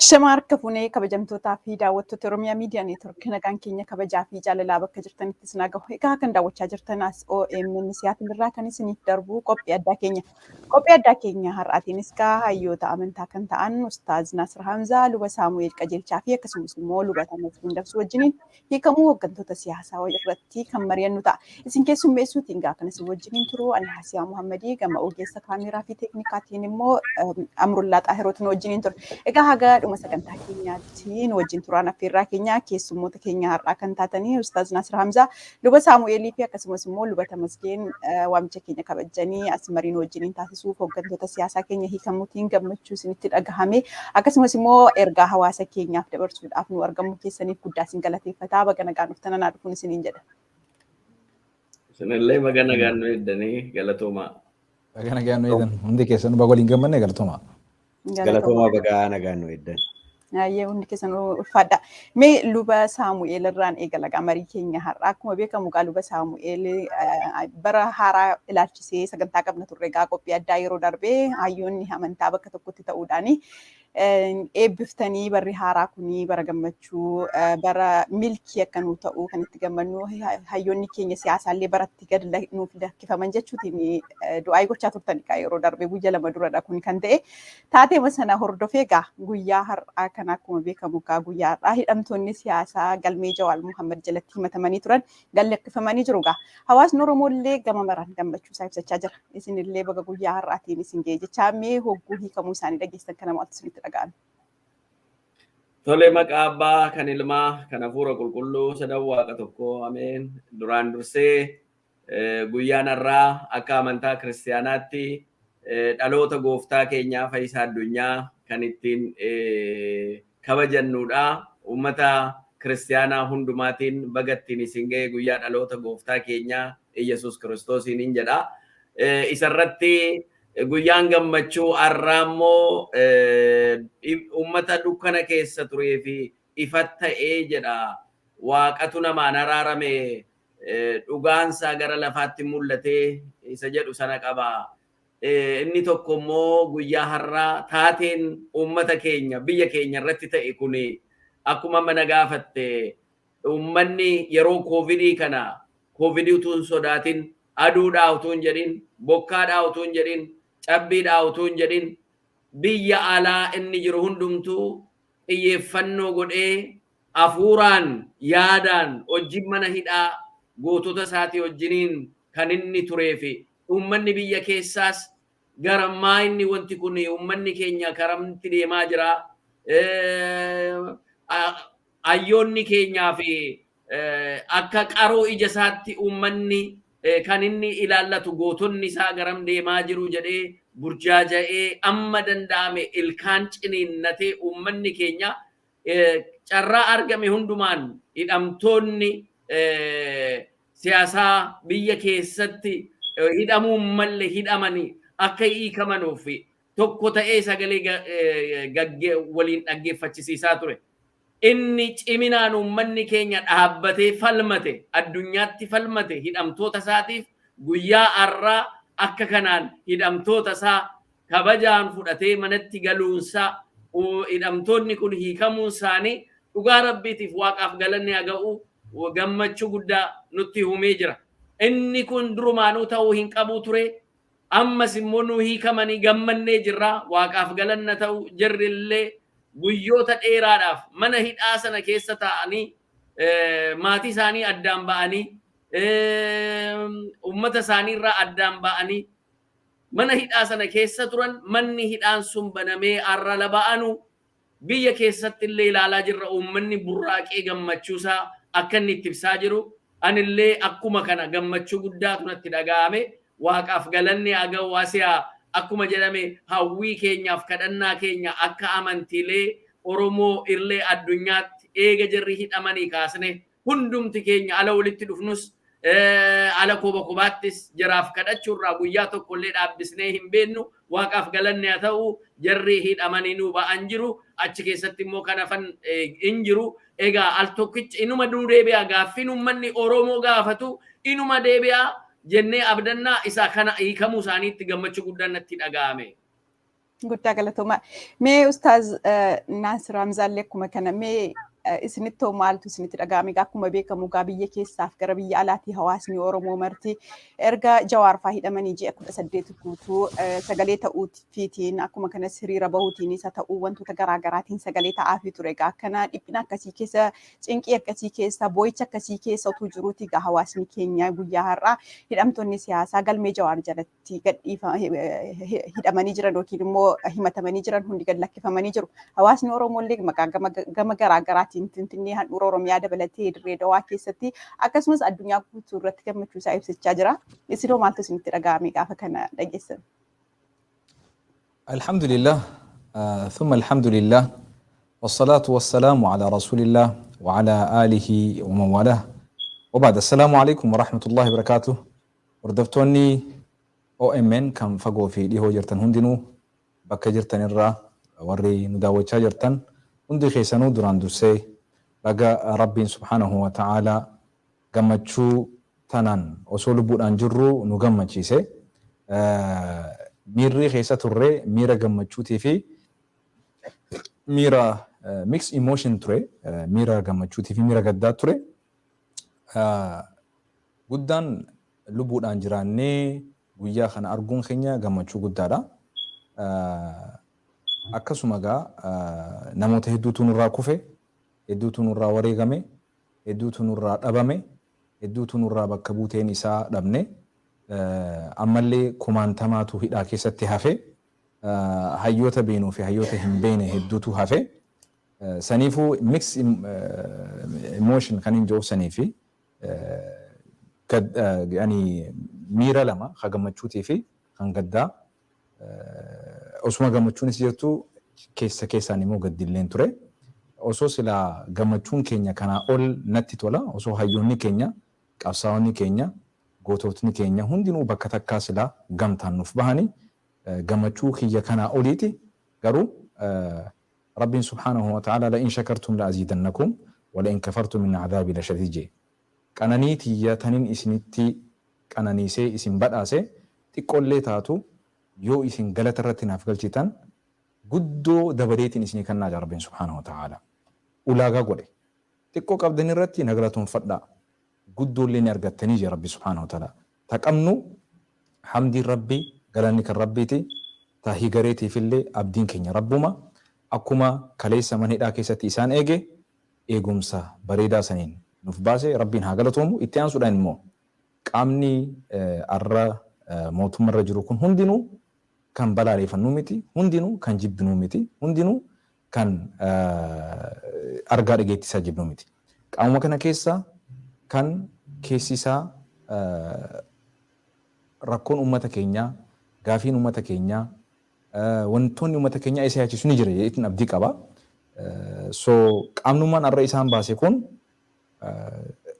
Shama harka fuunee kabajamtootaa fi daawwattoota Oromiyaa Miidiyaa Neetwork nagaan keenya kabajaa fi jaalalaa bakka jirtanittis nagaa egaa kan daawwachaa jirtan as OMN Siyaatiin irraa kan isiniif darbu qophii addaa keenya. Qophii addaa keenya har'aatiinis hayyoota amantaa kan ta'an Ustaaz Nasir Hamzaa, Luba Saamu'eel Qajeelchaa fi akkasumas immoo Luba Tamasgeen Dabsuu wajjiniin hiikamuu hooggantoota siyaasaa irratti kan mari'annu ta'a. Isin keessummeessuutiin kan isin wajjiniin turu Alhaasiyaa Muhammadii gama ogeessa kaameeraa fi teeknikaatiin immoo Amrullaa Xaahirootiin wajjiniin ture. Egaa haga dhuma sagantaa keenyaatiin wajjin turaan affeerraa keenya keessummoota keenya har'aa kan taatanii Ustaaz Nasir Hamzaa, Luba Saamu'eelii fi akkasumas immoo Luba Tamasgeen waamicha keenya kabajanii as mariin wajjiniin taasisuuf hooggantoota siyaasaa keenya hiikamuutiin gammachuu isinitti dhagahame akkasumas immoo ergaa hawaasa keenyaaf dabarsuudhaaf nu argamuu keessaniif guddaa isin galateeffataa baga nagaan dhuftan anaa dhufuun isiniin jedha. Isinillee baga nagaan nu eddanii galatoomaa. Baga nagaan nu eddan hundi keessan baga waliin gammanne galatoomaa. Galatoomaa baga nagaan nu eddan. Ayyee hundi keessan ulfaadha. Mee Luba Saamu'eel irraan eegalagaa marii keenya har'aa akkuma beekamu Luba Saamu'eel bara haaraa ilaalchisee sagantaa qabna turre qophii addaa yeroo darbee hayyoonni amantaa bakka tokkotti ta'uudhaani eebbiftanii barri haaraa kuni bara gammachuu bara milkii akka nu ta'u kan itti gammannu hayyoonni keenya siyaasaallee baratti gad nuuf lakkifaman jechuutiin du'aa gochaa turtan yeroo darbee guyyaa lama duradha kun kan ta'e taatee sana hordofee guyyaa har'aa kan akkuma beekamu guyyaa har'aa hidhamtoonni siyaasaa galmee Jawaal Muhammad jalatti himatamanii turan gad lakkifamanii jiru hawaasni Oromoollee gama maraan gammachuu isaa ibsachaa jira. Isinillee baga guyyaa har'aatiin isin ga'e jechaa mee hogguu hiikamuu isaanii dhageessan kana maaltu isinitti dhaga'ame? Tole maqaa Abbaa kan Ilmaa kan Hafuura Qulqulluu sadan Waaqa tokko ameen. Duraan dursee guyyaan har'aa akka amantaa kiristaanaatti dhaloota gooftaa keenyaa Fayyisaa Addunyaa kan ittiin kabajannudha. Uummata kiristaanaa hundumaatiin baga ittiin isin ga'e guyyaa dhaloota gooftaa keenyaa Iyesuus Kiristoosiin jedha. Isarratti guyyaan gammachuu har'aa immoo uummata dukkana keessa turee fi ifat ta'ee jedha. Waaqatu namaan araarame dhugaansaa gara lafaatti mul'atee isa jedhu sana qaba. Inni tokko immoo guyyaa har'aa taateen uummata keenya biyya keenya irratti ta'e kuni akkuma mana gaafatte uummanni yeroo koovidii kana koovidii utuu hin sodaatin aduudhaa utuu hin jedhin bokkaadhaa utuu hin jedhin cabbiidhaa utuu hin jedhin biyya alaa inni jiru hundumtuu xiyyeeffannoo godhee hafuuraan yaadaan wajjin mana hidhaa gootota isaatii wajjiniin kan inni turee fi uummanni biyya keessaas garammaa inni wanti kun uummanni keenya karamti deemaa jira. Hayyoonni keenyaa fi akka qaroo ija isaatti uummanni kan inni ilaallatu gootonni isaa garam deemaa jiru jedhee burjaaja'ee amma danda'ame ilkaan ciniinnatee uummanni keenya carraa argame hundumaan hidhamtoonni siyaasaa biyya keessatti hidhamuu malle hidhamanii akka hiikamanuuf tokko ta'ee sagalee waliin dhaggeeffachisiisaa ture. Inni ciminaan uummanni keenya dhaabbatee falmate addunyaatti falmate hidhamtoota isaatiif guyyaa har'aa akka kanaan hidhamtoota isaa kabajaan fudhatee manatti galuunsaa hidhamtoonni kun hiikamuun isaanii dhugaa rabbiitiif waaqaaf galanni haa ga'u gammachuu guddaa nutti humee jira. Inni kun durumaanuu ta'uu hin qabu ture. Ammas immoo nu hiikamanii gammannee jirra. Waaqaaf galanna ta'u jirrillee guyyoota dheeraadhaaf mana hidhaa sana keessa ta'anii maatii isaanii addaan ba'anii uummata isaanii irraa addaan ba'anii mana hidhaa sana keessa turan manni hidhaan sun banamee har'a ba'anu biyya keessatti illee ilaalaa jirra. Uummanni burraaqee gammachuusaa akka inni itti ibsaa jiru. Anillee akkuma kana gammachuu guddaatu natti dhaga'ame. Waaqaaf galanni haa ga'u asiyaa akkuma jedhame hawwii keenyaaf kadhannaa keenya akka amantiilee Oromoo illee addunyaatti eega jirri hidhamanii kaasne hundumti keenya ala walitti dhufnus ala kobaattis jiraaf kadhachuurraa guyyaa tokkollee dhaabbisnee hin beennu. Waaqaaf galanni haa ta'u jarri hidhamanii nu ba'an jiru. Achi keessatti immoo kan hafan hin jiru. Egaa al tokkicha inuma nuu deebi'a gaaffiin uummanni Oromoo gaafatu inuma deebi'a jennee abdannaa isaa kana hiikamuu isaaniitti gammachuu guddaan natti dhaga'ame. Guddaa galatooma. Mee Ustaaz Naasir Hamzaallee akkuma kana mee isinittoo maaltu isinitti dhaga'ame? Akkuma beekamu gaa biyya keessaaf gara biyya alaatii hawaasni Oromoo marti erga Jawaar faa hidhamanii ji'a 18 guutuu sagalee ta'uufiitiin akkuma kanas hiriira bahuutiinis haa ta'uu wantoota garaagaraatiin sagalee ta'aafii ture. Gaa akkana dhiphina akkasii keessa cinqii akkasii keessa boo'icha akkasii keessa utuu jiruuti gaa hawaasni keenya guyyaa har'aa hidhamtoonni siyaasaa galmee Jawaar jalatti hidhamanii jiran yookiin immoo himatamanii jiran hundi gad lakkifamanii jiru. Hawaasni Oromoo illee maqaa gama garaagaraatiin Finfinnee handhuura Oromiyaa dabalatee Dirree Dawaa keessatti akkasumas addunyaa guutuu irratti gammachuu isaa ibsachaa jira. Isinoo maaltu isinitti dhaga'ame gaafa kana dhageessan? Alhamdulillah, thumma alhamdulillah, wassalatu wassalamu ala rasulillah wa ala alihi wa man walah. Wa ba'da, assalamu alaikum wa rahmatullahi wa barakatuh. Hordoftoonni OMN kan fagoo fi dhihoo jirtan hundinuu bakka jirtan irraa warri nu daawwachaa jirtan hundi keessanuu duraan dursee baga Rabbiin subhaanahu wa ta'aalaa gammachuu tanaan osoo lubbuudhaan jirru nu gammachiise. Miirri keessa turre miira gammachuutii fi miira mixed emotion ture, miira gammachuutii fi miira gaddaa ture. Guddaan lubbuudhaan jiraannee guyyaa kana arguun keenya gammachuu guddaadha. Akkasuma gaa namoota hedduutu nurraa kufe, hedduutu nurraa wareegame, hedduutu nurraa dhabame, hedduutu nurraa bakka buuteen isaa dhabne, ammallee kumaantamaatu hidhaa keessatti hafe, hayyoota beenuu fi hayyoota hin beene hedduutu hafe. Saniifuu mixed emotion kan hin joobsanii fi miira lama kan gammachuutii fi kan gaddaa osuma gammachuunis jirtu keessaan immoo gaddilleen ture. Osoo silaa gammachuun keenya kanaa ol natti tola, osoo hayyoonni keenya, qabsaa'onni keenya, goototni keenya hundinuu bakka takkaa silaa gamtaan nuuf bahanii gammachuu kiyya kanaa oliiti. Garuu Rabbiin subhaanahu wa ta'aalaa la in shakartum la aziidannakum wa la in kafartum min adhaabi la shadiid jee. Qananii tiyya taniin isinitti qananiisee isin badhaase xiqqoollee taatu yoo isin galata irratti naaf galchitan guddoo dabaleetiin isinii kannaa jira Rabbiin subhaanahu wa ta'aalaa. Ulaagaa godhe. Xiqqoo qabdan irratti na galatoonfadhaa. Guddoollee ni argattanii jira Rabbi subhaanahu wa ta'aalaa. Taqamnu hamdiin Rabbii galanni kan Rabbiiti. Taahii gareetiif illee abdiin keenya Rabbuma. Akkuma kaleessa manhidhaa keessatti isaan eege eegumsa bareedaa saniin nuuf baase Rabbiin haa galatoomu. Itti aansuudhaan immoo qaamni arra mootummaarra jiru kun hundinuu kan balaaleffannuu miti, hundinuu kan jibbinuu miti, hundinuu kan argaa dhageettisaa jibbinuu miti. Qaamuma kana keessa kan keessi isaa rakkoon uummata keenyaa, gaafiin uummata keenyaa, wantoonni uummata keenyaa isa yaachisu ni jira jedheetiin abdii qaba. So qaamnummaan arra isaan baase kun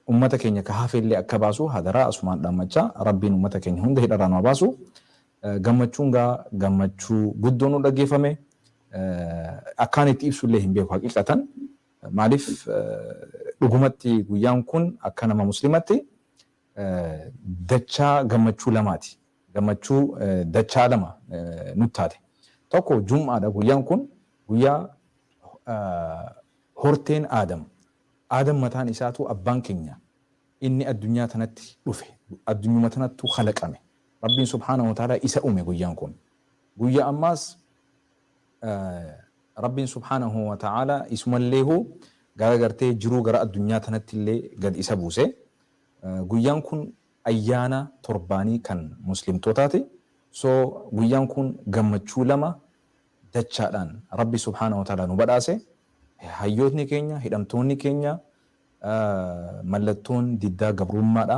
ummata keenya ka hafeellee akka baasu hadaraa asumaan dhaammachaa Rabbiin ummata keenya hunda hidharraa nu baasu. Gammachuun gaa gammachuu guddoo nu dhaggeeffame. Akkaan itti ibsullee hin beeku haqiqatan. Maaliif dhugumatti guyyaan kun akka nama muslimatti dachaa gammachuu lamaati. Gammachuu dachaa lama nutti taate. Tokko Jum'aadha guyyaan kun guyyaa horteen Aadam. Aadam mataan isaatu abbaan keenya inni addunyaa tanatti dhufe, addunyuma tanattu khalaqame. Rabbiin subhaanahu wa ta'aalaa isa uume guyyaan kun. Guyyaa ammaas Rabbiin subhaanahu wa ta'aalaa isumalleehu garagartee jiruu gara addunyaa tanatti illee gad isa buuse. Guyyaan kun ayyaana torbaanii kan muslimtootaati. So guyyaan kun gammachuu lama dachaadhaan Rabbi subhaanahu wa ta'aalaa nu badhaase. Hayyootni keenya, hidhamtoonni keenya, mallattoon diddaa gabrummaadha.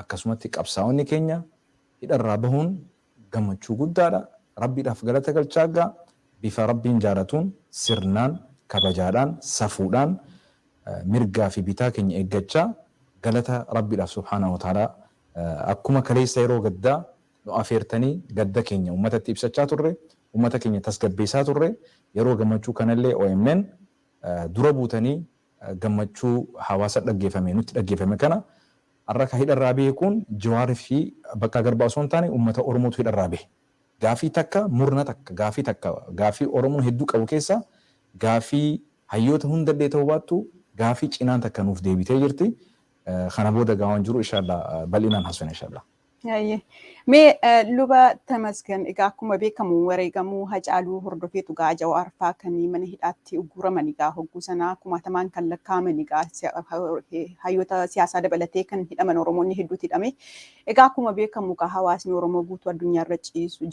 Akkasumatti qabsaa'onni keenya hidharraa bahuun gammachuu guddaadha. Rabbiidhaaf galata galchaagaa bifa Rabbiin jaalatuun sirnaan, kabajaadhaan, safuudhaan mirgaa fi bitaa keenya eeggachaa galata Rabbiidhaaf subhaanahu wa ta'aalaa akkuma kaleessa yeroo gaddaa nu afeertanii gadda keenya uummatatti ibsachaa turre, uummata keenya tasgabbeessaa turre, yeroo gammachuu kanallee OMN dura buutanii gammachuu hawaasa dhaggeeffame nutti dhaggeeffame kana har'a ka hidharraa bahe kun Jawaarii fi Baqqaa Garbaa osoo hin taane uummata Oromootu hidharraa bahe. gaafii takka murna takka gaafii Oromoon hedduu qabu keessa gaafii hayyoota hundallee ta'uu baattu gaafii cinaan takka nuuf deebitee jirti. Kana booda gaawwan jiru inshallah bal'inaan haasofna inshallah. Mee luba Tamasgan egaa akkuma beekamu wareegamuu Hacaaluu hordofeetu gaa Jawaar fa'aa kan mana hidhaatti ugguraman egaa hogguu sanaa kumaatamaan kan lakkaa'aman egaa hayyoota siyaasaa dabalatee kan hidhaman Oromoonni hedduutu hidhame. Egaa akkuma beekamu gaa hawaasni Oromoo guutuu addunyaarra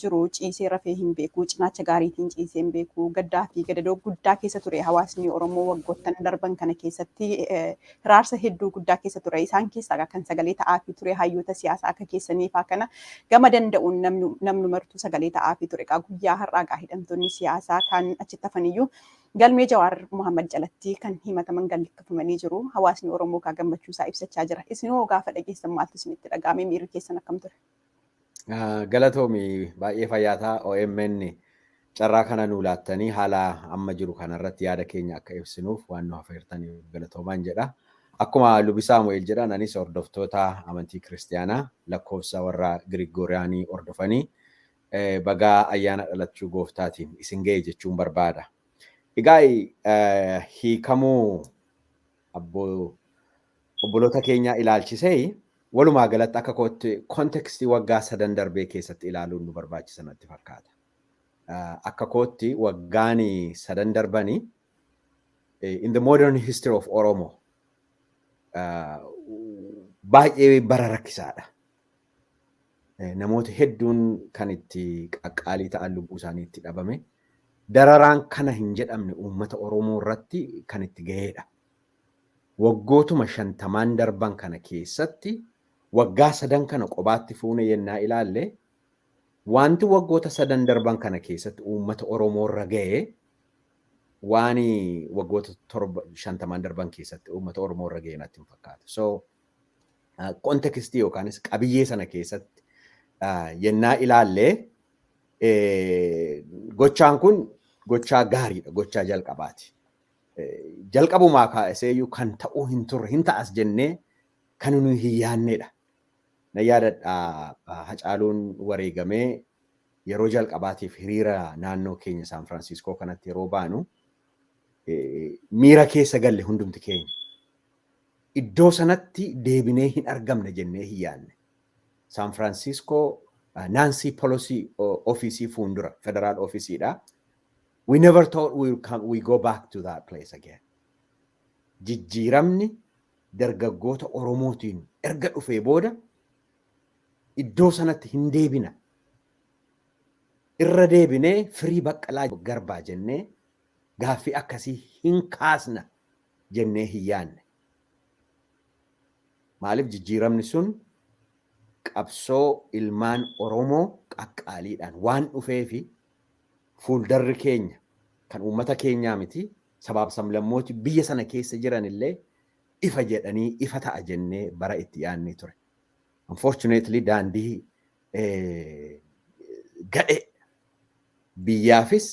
jiru ciisee rafee hin beeku, cinaacha gaariitiin ciisee hin beeku, gaddaa fi gadadoo guddaa keessa ture hawaasni Oromoo waggoottan darban kana keessatti hiraarsa hedduu guddaa keessa ture. Isaan keessaa kan sagalee ta'aa fi ture hayyoota siyaasaa akka keessanii fa'aa kana gama danda'uun namni martuu sagalee ta'aa fi ture. Egaa guyyaa har'aa gaa hidhamtoonni siyaasaa kan achitti hafaniyyuu galmee Jawaar Mohaammed jalatti kan himataman galmeeffamanii jiru. Hawaasni Oromoo gaa gammachuu isaa ibsachaa jira. Isinoo gaafa dhageessan maaltu isinitti dhaga'ame? Miirri keessan akkam ture? Galatoomi baay'ee fayyaataa OMN carraa kana nuu laattanii haala amma jiru kanarratti yaada keenya akka ibsinuuf waan nu affeertaniif galatoomaan jedha. Akkuma Lubi Saamu'eel jedhan anis hordoftoota amantii kiristaanaa lakkoofsa warra Girigooriyaanii hordofanii bagaa ayyaana dhalachuu gooftaatiin isin ga'e jechuun barbaada. Egaa hiikamuu obboloota keenyaa ilaalchisee walumaa galatti akka kontekstii waggaa 3 darbee keessatti ilaaluun nu barbaachisa natti fakkaata. Akka kootti waggaan 3 darbanii in the modern history of Oromo baay'ee bara rakkisaadha. Namoota hedduun kan itti qaqqaalii ta'an lubbuu isaanii itti dhabame. Dararaan kana hin jedhamne uummata Oromoo irratti kan itti ga'eedha. Waggootuma 50 darban kana keessatti waggaa 3 kana qobaatti fuune yennaa ilaalle wanti waggoota 3 darban kana keessatti uummata Oromoo irra ga'e waan waggoota 50 darban keessatti uummata Oromoo irra ga'e natti hin fakkaatu. So kontekstii yookaanis qabiyyee sana keessatti yennaa ilaalle gochaan kun gochaa gaariidha, gochaa jalqabaati. Jalqabumaa kaaseeyyuu kan ta'uu hin turre hin ta'as jennee kan nuyi hin yaadneedha. Na yaadadha Hacaaluun wareegamee yeroo jalqabaatiif hiriira naannoo keenya Saan Firaansiskoo kanatti yeroo baanu miira keessa galle hundumti keenya. Iddoo sanatti deebinee hin argamne jennee hin yaadne. Saan Firaansiskoo Nancy Pelosi ofiisii fuuldura federaal ofiisiidha. We never thought we go back to that place again. Jijjiiramni dargaggoota Oromootiin erga dhufee booda iddoo sanatti hin deebina. Irra deebinee Firii Baqqalaa Garbaa jennee gaaffii akkasii hin kaasna jennee hin yaadne. Maaliif jijjiiramni sun qabsoo ilmaan Oromoo qaqqaaliidhaan waan dhufee fi fuuldarri keenya kan uummata keenyaa miti sabaaf sablammooti biyya sana keessa jiran illee ifa jedhanii ifa ta'a jennee bara itti yaadnee ture. Unfortunately daandii gadhe biyyaafis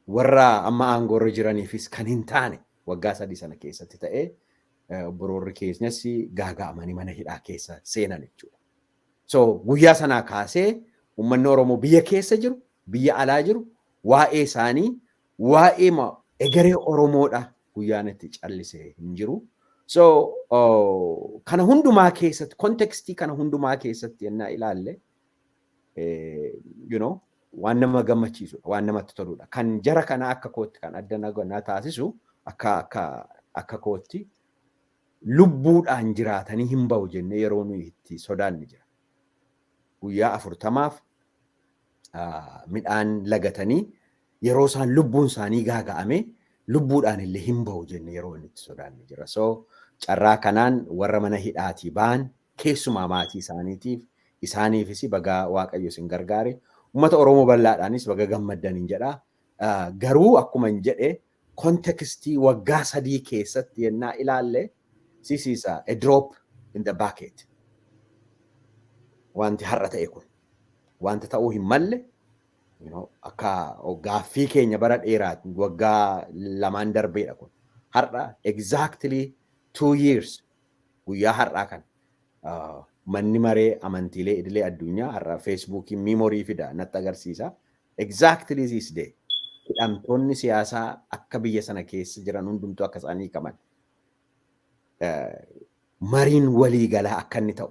warra amma aangoorra jiraniifis kan hin taane waggaa 3 sana keessatti ta'ee obboroorri keenyas gaaga'amanii mana hidhaa keessa seenan jechuudha. So guyyaa sanaa kaasee uummanni Oromoo biyya keessa jiru, biyya alaa jiru, waa'ee isaanii, waa'ee egeree Oromoodha guyyaan itti callisee hin jiru. So kana hundumaa keessatti, kontekstii kana hundumaa keessatti yennaa ilaalle, waan nama gammachiisudha, waan namatti toludha. Kan jara kana akka kootti kan adda na taasisu akka kootti lubbuudhaan jiraatanii hin bahu jennee yeroo nuyi itti sodaanni jira. Guyyaa 40 midhaan lagatanii yeroo isaan lubbuun isaanii gaaga'ame lubbuudhaan illee hin bahu jennee yeroo inni itti sodaanni jira. So carraa kanaan warra mana hidhaatii ba'an keessumaa maatii isaaniitiif isaaniifis bagaa Waaqayyo isin gargaare uummata Oromoo bal'aadhaanis baga gammaddaniin jedha. Garuu akkuma hin jedhe kontekstii waggaa 3 keessatti yennaa ilaalle this is a drop in the bucket. Wanti har'a ta'e kun wanta ta'uu hin malle akka gaaffii keenya bara dheeraati waggaa 2 darbeedha kun. Har'a exactly 2 years guyyaa har'aa kan manni maree amantiilee idilee addunyaa har'a feesbuukiin miimoorii fida natti agarsiisa. Exactly this day. Hidhamtoonni siyaasaa akka biyya sana keessa jiran hundumtuu akka isaanii qaban. Mariin waliigalaa akka inni ta'u.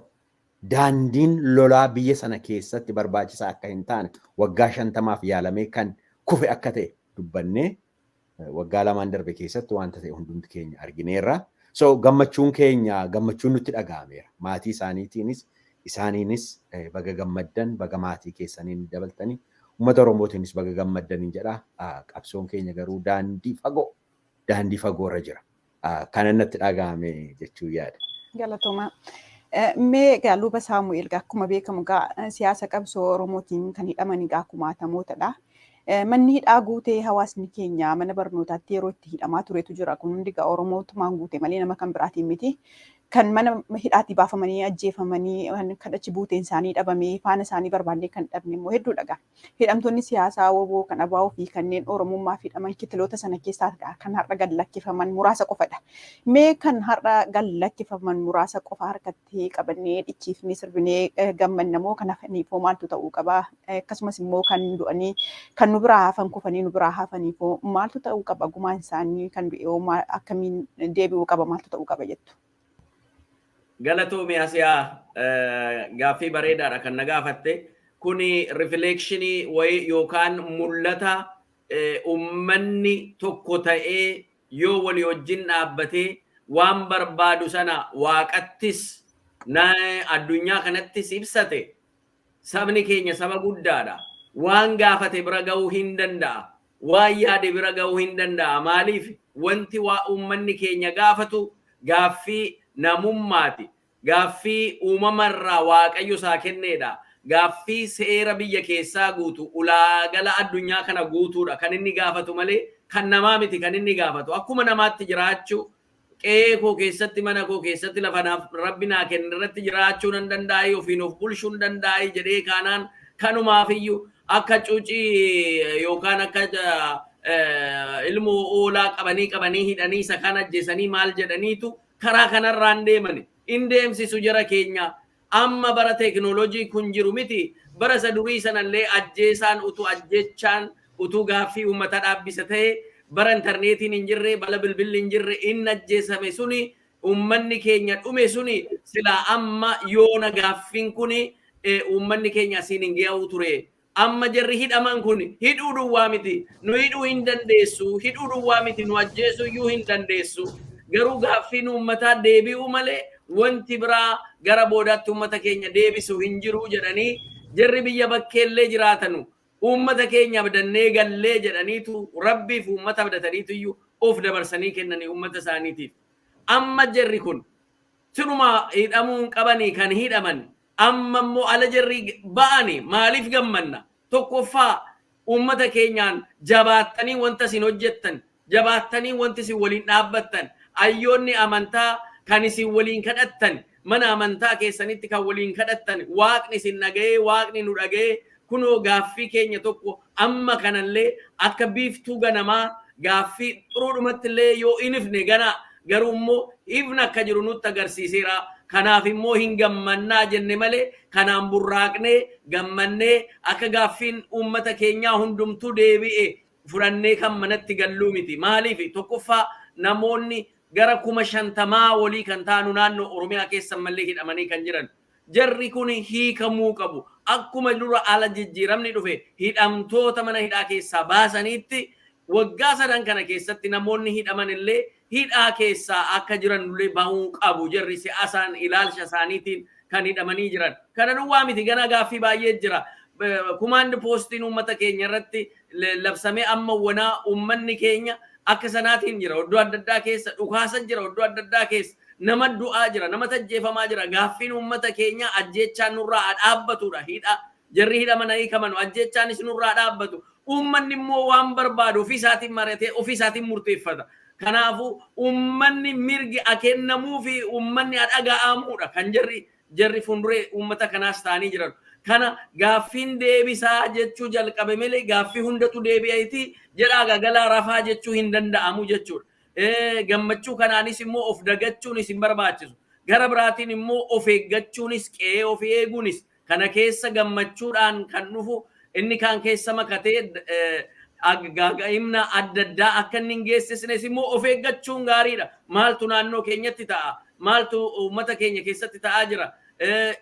Daandiin lolaa biyya sana keessatti barbaachisaa akka hin taane waggaa 50 yaalamee kan kufe akka ta'e dubbannee waggaa 2 darbe keessatti wanta ta'e hundumti keenya argineerra. So gammachuun keenya gammachuun nutti dhaga'ameera. Maatii isaaniitiinis isaaniinis baga gammaddan baga maatii keessaniin dabaltanii uummata Oromootiinis baga gammaddaniin jedha. Qabsoon keenya garuu daandii fagoorra jira. Kana natti dhaga'ame jechuu yaada. Galatoomaa. Mee Luba Saamu'eel akkuma beekamu siyaasa qabsoo Oromootiin kan hidhaman kumaatamootadha. Manni hidhaa guutee hawaasni keenya mana barnootaatti yeroo itti hidhamaa turetu jira. Kun hundi Oromootumaan guute malee nama kan biraatiin miti. Kan mana hidhaatti baafamanii ajjeefamanii kan achi buuteen isaanii dhabamee faana isaanii barbaannee kan dhabne immoo hedduudha. Hidhamtoonni siyaasaa WBO kan ABO fi kanneen Oromummaa fi hidhaman kitiloota sana keessaa kan har'a gad lakkifaman muraasa qofadha. Mee kan har'a gad lakkifaman muraasa qofa harkatti qabannee dhichiifnee sirbinee gammannamoo kan hafaniifoo maaltu ta'uu qaba? Akkasumas immoo kan du'anii kan nu biraa hafan kufanii nu biraa hafaniifoo maaltu ta'uu qaba? Gumaan isaanii kan du'e akkamiin deebi'uu qaba? Maaltu ta'uu qaba jettu? Galatoomii Asiyaa gaaffii bareedaadha kan na gaafatte. Kuni reflectionii wayii yookaan mul'ata uummanni tokko ta'ee yoo walii wajjin dhaabbatee waan barbaadu sana waaqattis addunyaa kanattis ibsate sabni keenya saba guddaadha. Waan gaafate bira ga'uu hin danda'a. Waan yaade bira ga'uu hin danda'a. Maaliif wanti uummanni keenya gaafatu gaaffii namummaati. Gaaffii uumamarraa waaqayyo isaa kenneedha. Gaaffii seera biyya keessaa guutu ulaagala addunyaa kana guutuudha kan inni gaafatu malee kan namaa miti kan inni gaafatu. Akkuma namaatti jiraachuu qe'ee koo keessatti mana koo keessatti lafa rabbi naa kenne irratti jiraachuu nan danda'e ofiin of bulchuu nan danda'e jedhee kaanaan kanumaafiyyuu akka cuucii yookaan akka ilmoo oolaa qabanii hidhanii isa kan ajjeesanii maal jedhaniitu karaa kanarraan deemani. Indeemsisu jara keenya amma bara teknoolojii kun jiru miti. Bara isa durii sanallee ajjeesaan utuu ajjechaan utuu gaaffii uummata dhaabbisa ta'e bara intarneetiin hin jirre bala bilbilli hin jirre inni ajjeesame suni uummanni keenya dhume suni silaa amma yoona gaaffiin kuni uummanni keenya asiin hin ga'u ture. Amma jarri hidhaman kun hidhuu duwwaa miti. Nu hidhuu hin dandeessu. Hidhuu duwwaa miti. Nu ajjeesuu iyyuu hin dandeessu. Garuu gaaffiin uummataa deebi'uu malee wanti biraa gara boodaatti uummata keenya deebisu hin jiru jedhanii jarri biyya bakkeellee jiraatanu uummata keenya abdannee gallee jedhaniitu rabbiif uummata abdataniitu iyyuu of dabarsanii kennanii uummata isaaniitiif. Amma jarri kun sinuma hidhamuun qabanii kan hidhaman amma immoo ala jarri ba'anii maaliif gammanna? Tokkoffaa uummata keenyaan jabaattanii wanta isin hojjettan jabaattanii wanti isin waliin dhaabbattan ayyoonni amantaa kan isin waliin kadhattan mana amantaa keessanitti kan waliin kadhattan waaqni isin dhaga'ee waaqni nu dhaga'ee kunoo gaaffii keenya tokko amma kanallee akka biiftuu ganamaa gaaffii xuruudhumatti illee yoo inifne gana garuu immoo ifna akka jiru nutti agarsiiseera. Kanaaf immoo hin gammannaa jenne malee kanaan burraaqnee gammannee akka gaaffiin uummata keenyaa hundumtuu deebi'e fudhannee kan manatti galluu miti. Maaliif tokkoffaa namoonni gara 50 walii kan taanu naannoo Oromiyaa keessa mallee hidhamanii kan jiran. Jarri kun hiikamuu qabu. Akkuma dura ala jijjiiramni dhufe hidhamtoota mana hidhaa keessaa baasaniitti waggaa 3 kana keessatti namoonni hidhaman illee hidhaa keessaa akka jiran illee bahuu qabu. Jarri siyaasaan ilaalcha isaaniitiin kan hidhamanii jiran. Kana duwwaa miti gana gaaffii baay'ee jira. Kumaandi poostiin uummata keenya irratti labsamee amma wanaa uummanni keenya akka sanaatiin jira. Iddoo adda addaa keessa dhukaasa jira. Iddoo adda addaa keessa nama du'aa jira. Nama ajjeefamaa jira. Gaaffiin uummata keenya ajjechaan nurraa dhaabbatudha. Jarri hidhamanii hiikaman ajjechaanis nurraa dhaabbatu. Uummanni immoo waan barbaadu ofii isaatiin maratee ofii isaatiin murteeffata. Kanaafuu uummanni mirgi akennamuu fi uummanni dhaga'amuudha kan jarri fuulduree uummata kanaas ta'anii jiran. Kana gaaffiin deebisaa jechuu jalqabe malee gaaffii hundatu deebi'eeti jedhaa gagalaa rafaa jechuu hin danda'amu jechuudha. Gammachuu kanaanis immoo of dagachuun isin barbaachisu. gara biraatiin immoo of eeggachuunis qe'ee of eeguunis kana keessa gammachuudhaan kan dhufu inni kaan keessa makatee gaaga'imna adda addaa akka inni hin geessisnes immoo of eeggachuun gaariidha. Maaltu naannoo keenyatti ta'a? Maaltu uummata keenya keessatti ta'aa jira?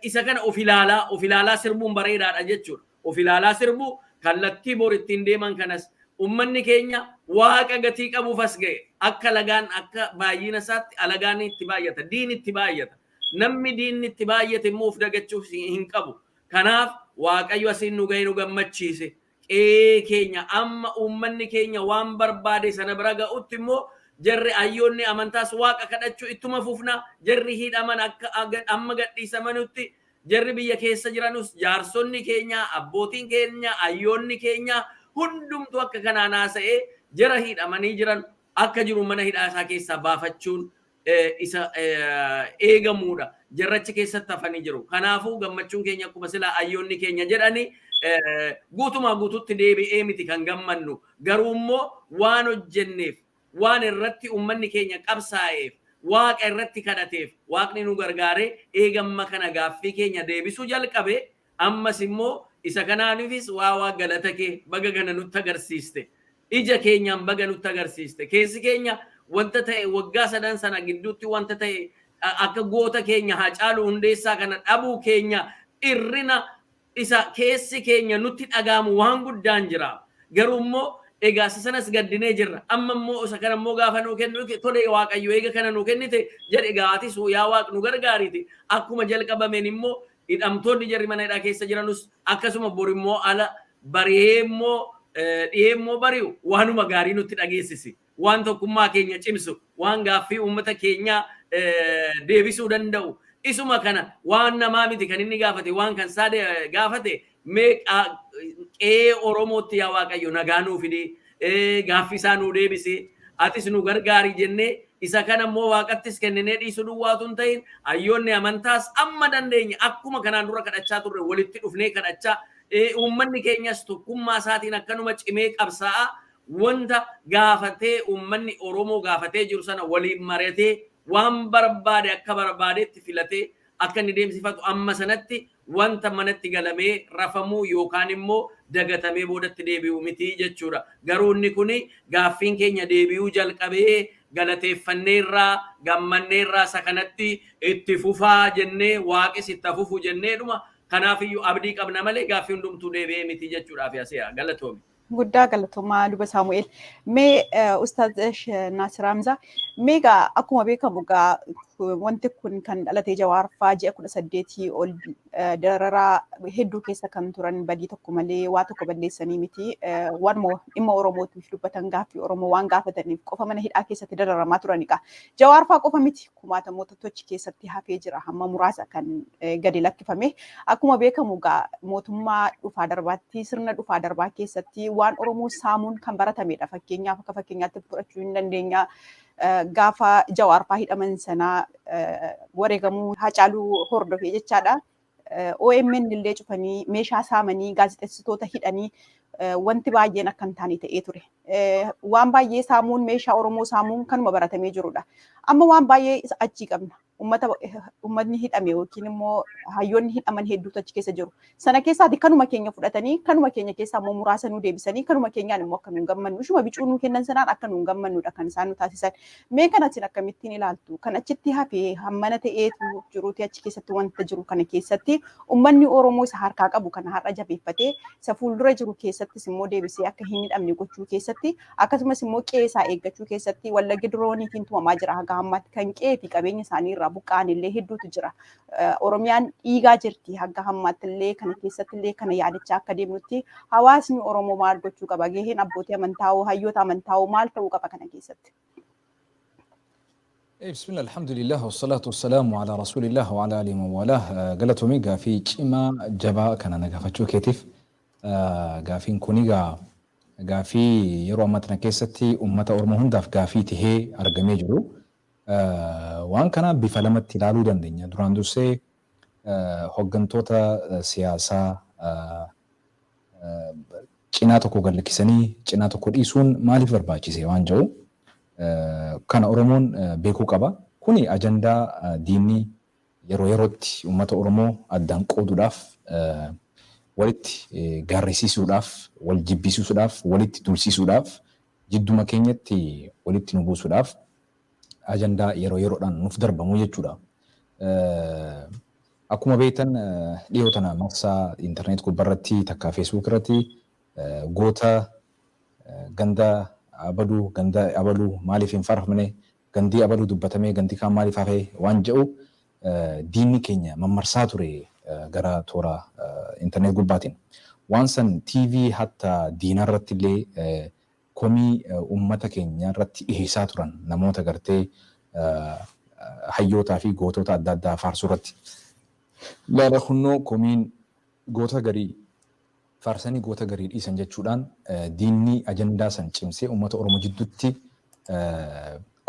Isa kana of ilaalaa sirbuun bareedaadha jechuudha. Of ilaalaa sirbuu kallattii bor ittiin deeman kanas ummanni keenya waaqa gatii qabuuf as ga'e akka lagaan akka baay'ina isaatti alagaan itti baay'ata diin itti baay'ata namni diin itti baay'ate immoo of dagachuuf hin qabu. Kanaaf waaqayyo asiin nu ga'e nu gammachiise qe'ee keenya amma ummanni keenya waan barbaade sana bira ga'utti immoo jarri ayyoonni amantaas waaqa kadhachuu ittuma fufna jarri hidhaman akka amma gadhiisamanutti jarri biyya keessa jiranus jaarsonni keenya abbootiin keenya ayyoonni keenya hundumtu akka kanaan haasa'ee jara hidhamanii jiran akka jiru mana hidhaa isaa keessaa baafachuun isa eegamuudha. Jarrachi keessatti hafanii jiru. Kanaafuu gammachuun keenya akkuma silaa ayyoonni keenya jedhani guutumaa guututti deebi'ee miti kan gammannu. Garuu immoo waan hojjenneef waan irratti ummanni keenya qabsaa'eef waaqa irratti kadhateef waaqni nu gargaaree eegamma kana gaaffii keenya deebisuu jalqabe ammas immoo isa kanaanifis waa galata kee baga kana nutti agarsiiste ija keenyaan baga nutti agarsiiste keessi keenya wanta ta'e waggaa sadan sana gidduutti wanta ta'e akka goota keenya Haacaaluu Hundeessaa kana dhabuu keenya irrina isa keessi keenya nutti dhagaamu waan guddaan jira. Garuu immoo egaa sanas gaddinee jirra. Amma immoo isa kana immoo gaafa nuu kennu tole waaqayyo eega kana nuu kennite jedhe gaatis yaa waaq nu gargaariti. Akkuma jalqabameen immoo hidhamtoonni jarri mana hidhaa keessa jiranus akkasuma bor immoo ala baree immoo dhiyee immoo bari'u waanuma gaarii nutti dhageessisi. Waan tokkummaa keenya cimsu waan gaaffii uummata keenya deebisuu danda'u. Isuma kana waan namaa miti kan inni gaafate waan kan isaa gaafate mee qe'ee Oromootti yaa waaqayyo nagaa nuu fidi gaaffii isaa nuu deebisi atis nu gargaari jennee isa kana immoo waaqattis kenninee dhiisuu duwwaatu hin ta'in ayyoonni amantaas amma dandeenya akkuma kanaan dura kadhachaa turre walitti dhufnee kadhachaa uummanni keenyas tokkummaa isaatiin akkanuma cimee qabsaa'a wanta gaafatee uummanni Oromoo gaafatee jiru sana waliin maratee waan barbaade akka barbaadeetti filatee akka inni deemsifatu amma sanatti wanta manatti galamee rafamuu yookaan immoo dagatamee boodatti deebi'u miti jechuudha. Garuu inni kuni gaaffiin keenya deebi'uu jalqabee galateeffanneerraa gammanneerraa isa kanatti itti fufaa jennee waaqis itti fufu jenneedhuma. Kanaaf iyyuu abdii qabna malee gaaffii hundumtuu deebi'ee miti jechuudhaaf asi'a galatoomi. Guddaa galatoomaa luba Saamu'eel. Mee Ustaaz Naasir Hamzaa meegaa akkuma beekamu gaa wanti kun kan dhalatee Jawaar fa'aa ji'a 18 ol dararaa hedduu keessa kan turan badii tokko malee waa tokko balleessanii miti. Waanuma dhimma Oromootiif dubbatan gaaffii Oromoo waan gaafataniif qofa mana hidhaa keessatti dararamaa turanidha. Jawaar fa'aa qofa miti kumaatamoota tochi keessatti hafee jira hamma muraasa kan gadi lakkifame. Akkuma beekamu gaa mootummaa dhufaa darbaatti sirna dhufaa darbaa keessatti waan Oromoo saamuun kan baratamedha. Fakkeenyaaf akka fakkeenyaatti fudhachuu hin dandeenya. Gaafa Jawaar fa'aa hidhaman sana wareegamuu Haacaaluu hordofee jechaadha. OMN illee cufanii meeshaa saamanii gaazexeessitoota hidhanii wanti baay'een akka hin taane ta'ee ture. Waan baay'ee saamuun meeshaa Oromoo saamuun kanuma baratamee jirudha. Amma waan baay'ee achii qabna. Uummatni hidhame yookiin immoo hayyoonni hidhaman hedduutu achi keessa jiru. Sana keessaati kanuma keenya fudhatanii kanuma keenya keessaa immoo muraasa nu deebisanii kanuma keenyaan immoo akka nu gammannu ishuma bicuu nu kennan sanaan akka nu gammannudha kan isaan nu taasisan. Mee kanatti akkamittiin ilaaltu? Kan achitti hafee hammana ta'eetu jiruuti achi keessatti wanta jiru kana keessatti uummanni Oromoo isa harkaa qabu kana har'a jabeeffatee isa fuuldura jiru keessattis immoo deebisee akka hin hidhamne gochuu keessatti akkasumas immoo qe'ee isaa eeggachuu keessatti wallaggi dirooniitiin tumamaa jira haga ammaatti kan qe'ee fi qabeenya isaanii irraa buqqaan illee hedduutu jira. Oromiyaan dhiigaa jirti haga ammaatti illee kana keessatti illee kana yaadachaa akka deemnutti hawaasni Oromoo maal gochuu qaba? Gaheen abbootii amantaa hayyoota amantaa maal ta'uu qaba kana keessatti? بسم الله الحمد لله والصلاة والسلام على رسول الله وعلى آله وموالاه قالتهم في جما جبا كان نقافتشو كيتيف قافين كونيغا قافي يرو أمتنا كيستي أمة أورمو هنداف قافي تهي أرقمي جرو وان كان بفلمت تلالو دندين دوران دوسي هوغنتوتا سياسة جيناتو كو قلقساني جيناتو كو إيسون مالي فرباچي سي وان جو كان Oromoon beekuu qaba. Kuni ajandaa diinni yeroo yerootti uummata Oromoo addaan qooduudhaaf walitti gaarrisiisuudhaaf, wal jibbisiisuudhaaf, walitti dulsiisuudhaaf, jidduma keenyatti walitti nu buusuudhaaf ajandaa yeroo yeroodhaan nuuf darbamu jechuudha. Akkuma beektan dhiyoo tana marsaa intarneet gubbaarratti takka feesbuuk irratti goota ganda abaluu maaliif hin faarfamne gandii abaluu dubbatamee gandii kaan maaliif hafee waan jedhu diinni keenya mammarsaa ture gara toora intarneet gubbaatiin. Waan san TV hatta diinaa irratti illee komii uummata keenya irratti dhiheessaa turan namoota gartee hayyootaa fi gootota adda addaa faarsuu irratti. Laala hunnoo komiin goota garii faarsanii goota garii dhiisan jechuudhaan diinni ajandaa san cimsee uummata Oromoo jidduutti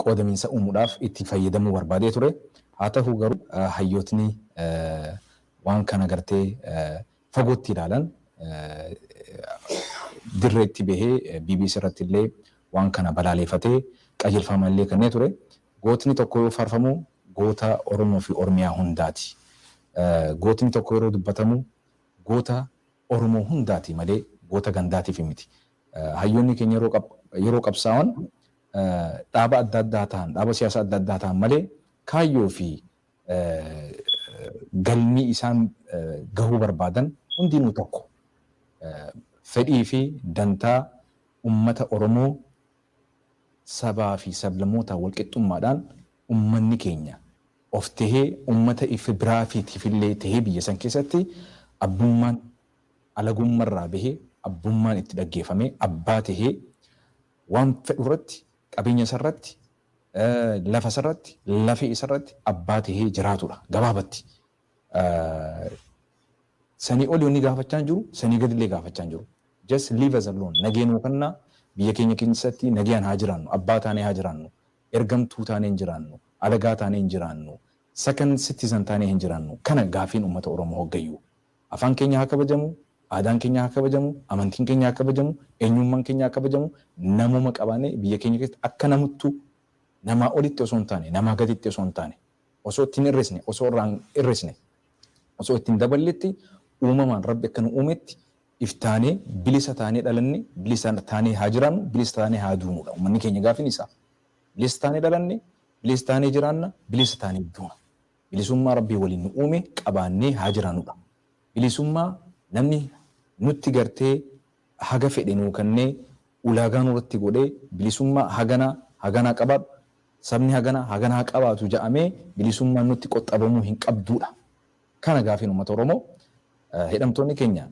qoodamiinsa uumuudhaaf itti fayyadamuu barbaadee ture. Haa ta'u garuu hayyootni waan kana gartee fagootti ilaalan dirreetti bahee BBC irratti illee waan kana balaaleeffatee qajeelfama illee kennee ture. Gootni tokko yoo faarfamu goota Oromoo fi Oromiyaa hundaati. Gootni tokko yeroo dubbatamu goota Oromoo hundaati malee goota gandaatiif miti. Hayyoonni keenya yeroo qabsaa'an dhaaba adda addaa ta'an, dhaaba siyaasaa adda addaa ta'an malee kaayyoo fi galmii isaan gahuu barbaadan hundinuu tokko. Fedhii fi dantaa uummata Oromoo sabaa fi sablammoota walqixxummaadhaan uummanni keenya of tahee uummata ifi biraafiitiif illee tahee biyya san keessatti abbummaan alagummarraa bahee abbummaan itti dhaggeeffamee abbaa tahee waan fedhu irratti qabeenya isarratti lafa isarratti lafee isarratti abbaa tahee jiraatudha gabaabatti. Sanii olii inni gaafachaa jiru sanii gadillee gaafachaa jiru. Just leave us alone. Nageenuu kannaa biyya keenya keessatti nagayaan haa jiraannu, abbaa taanee haa jiraannu, ergamtuu taanee hin jiraannu, alagaa taanee hin jiraannu, second citizen taanee hin jiraannu. Kana gaafiin uummata Oromoo hoggayyu. Afaan keenya haa kabajamu, aadaan keenya haa kabajamu, amantiin keenya haa kabajamu, eenyummaan keenya haa kabajamu. Namuma qabaanee biyya keenya keessatti akka namuttu namaa olitti osoo hin taane, namaa gaditti osoo hin taane, osoo ittiin hir'isne, osoo irraan hir'isne, osoo ittiin daballetti uumamaan rabbi akka nu uumetti iftaanee bilisa taanee dhalanne, bilisa taanee haa jiraannu, bilisa taanee haa duunudha. Uummanni keenya gaafiin isaa. Bilisa taanee dhalanne, bilisa taanee jiraanna, bilisa taanee duuna. Bilisummaa rabbii waliin nu uume qabaannee haa jiraannudha. Bilisummaa namni nutti gartee haga fedhe nuu kennee ulaagaa nurratti godhee bilisummaa haganaa qabaatu, sabni haganaa qabaatu jedhamee bilisummaan nutti qoxxabamuu hin qabduudha. Kana gaafiin uummata Oromoo hidhamtoonni keenya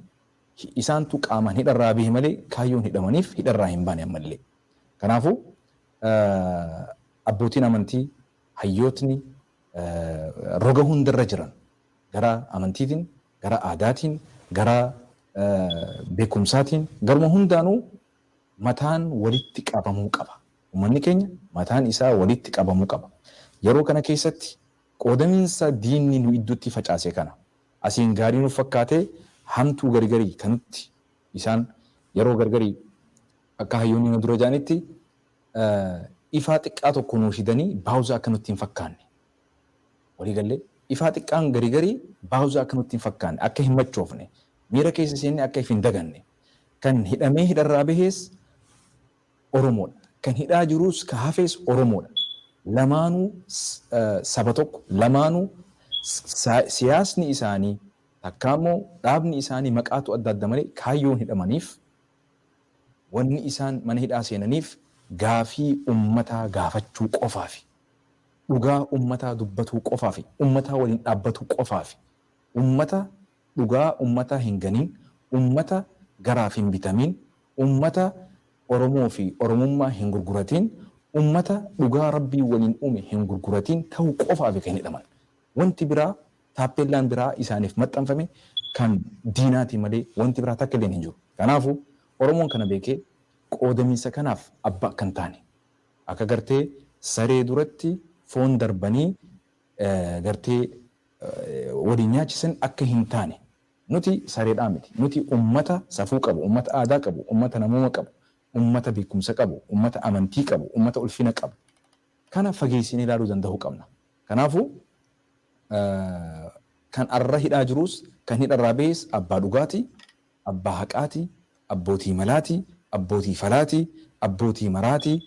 isaantu qaamaan hidharraa bahe malee kaayyoon hidhamaniif hidharraa hin baane ammallee. Kanaafuu abbootiin amantii hayyootni roga hundarra jiran gara amantiitiin, gara aadaatiin, gara beekumsaatiin, garuma hundaanuu mataan walitti qabamuu qaba. Uummanni keenya mataan isaa walitti qabamuu qaba. Yeroo kana keessatti qoodamiinsa diinni nu idduutti facaase kana asiin gaarii nuuf fakkaatee hamtuu gargarii kanutti isaan yeroo gargarii akka hayyoonni nu dura jaanitti ifaa xiqqaa tokko nuu fidanii baawuza akka nutti hin fakkaanne. Walii gallee ifaa xiqqaan gargarii baawuza akka nutti hin fakkaanne, akka hin machoofne, miira keessa seenne akka hin daganne. Kan hidhamee hidharraa bahees Oromoodha. Kan hidhaa jirus ka hafees Oromoodha. Lamaanuu saba tokko, lamaanuu siyaasni isaanii takkaammoo dhaabni isaanii maqaatu adda adda malee kaayyoon hidhamaniif wanni isaan mana hidhaa seenaniif gaafii ummataa gaafachuu qofaafi. Dhugaa ummataa dubbatuu qofaafi. Ummataa waliin dhaabbatuu qofaafi. Ummata dhugaa ummataa hin ganiin, ummata garaaf hin bitamiin, ummata Oromoo fi Oromummaa hin gurguratiin, ummata dhugaa rabbii waliin uume hin gurguratiin ta'uu qofaafi kan hidhaman. Wanti biraa taappeellaan biraa isaaniif maxxanfame kan diinaati malee wanti biraa takka illee hin jiru. Kanaafuu Oromoon kana beekee qoodamiinsa kanaaf abbaa kan taane akka gartee saree duratti foon darbanii gartee waliin nyaachisan akka hin taane nuti sareedhaa miti. Nuti ummata safuu qabu, ummata aadaa qabu, ummata namummaa qabu, ummata beekumsa qabu, ummata amantii qabu, ummata ulfina qabu. Kana fageessinee ilaaluu danda'uu qabna. Kanaafuu kan arra hidhaa jirus kan hidharraa ba'es abbaa dhugaatii, abbaa haqaatii, abbootii malaatii, abbootii falaatii, abbootii maraatii,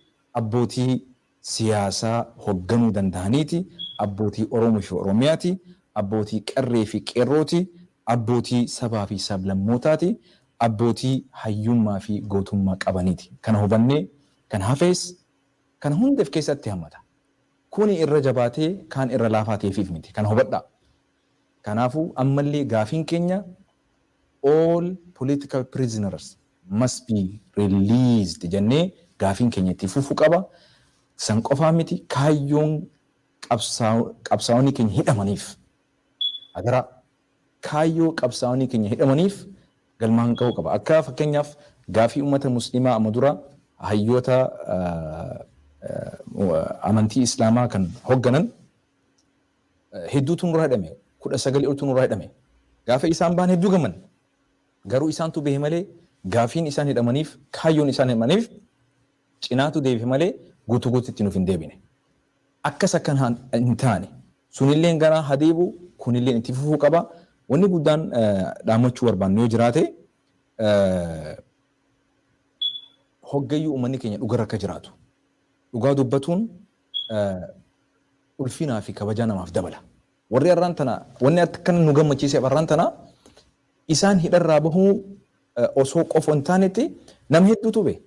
abbootii siyaasaa hoogganuu danda'aniiti, abbootii Oromoo fi Oromiyaati, abbootii qarree fi qeerrooti, abbootii sabaa fi sablammootaati, abbootii hayyummaa fi gootummaa qabaniiti. Kana hubannee kan hafees kana hundaaf keessatti hammata. Kuni irra jabaatee kaan irra laafaa ta'eefiif miti. Kana hubadhaa. Kanaafuu ammallee gaafiin keenya all political prisoners must be released jennee gaafiin keenya itti fufuu qaba. San qofaa miti kaayyoon qabsaa'onni keenya hidhamaniif agaraa kaayyoo qabsaa'onni keenya hidhamaniif galmaan ga'uu qaba. Akka fakkeenyaaf gaafii uummata musliimaa amma dura hayyoota amantii islaamaa kan hoogganan hedduutu nurraa hidhame. 19 oltu nurraa hidhame. Gaafa isaan baan hedduu gamman. Garuu isaantu behe malee gaafiin isaan hidhamaniif kaayyoon isaan hidhamaniif cinaatu deebife malee guutuu guutuutti nuuf hin deebine. Akkas akkan hin taane sunillee gara hadeebu kunillee itti fufuu qaba. Wanni guddaan dhaamachuu barbaannu yoo jiraate hoggayyuu uummanni keenya dhugarra akka jiraatu. Dhugaa dubbatuun ulfinaa fi kabajaa namaaf dabala. Warri har'aan tana wanni akka nu gammachiiseef har'aan tana isaan hidharraa bahuu osoo qofa hin taanetti nama hedduutu be'e.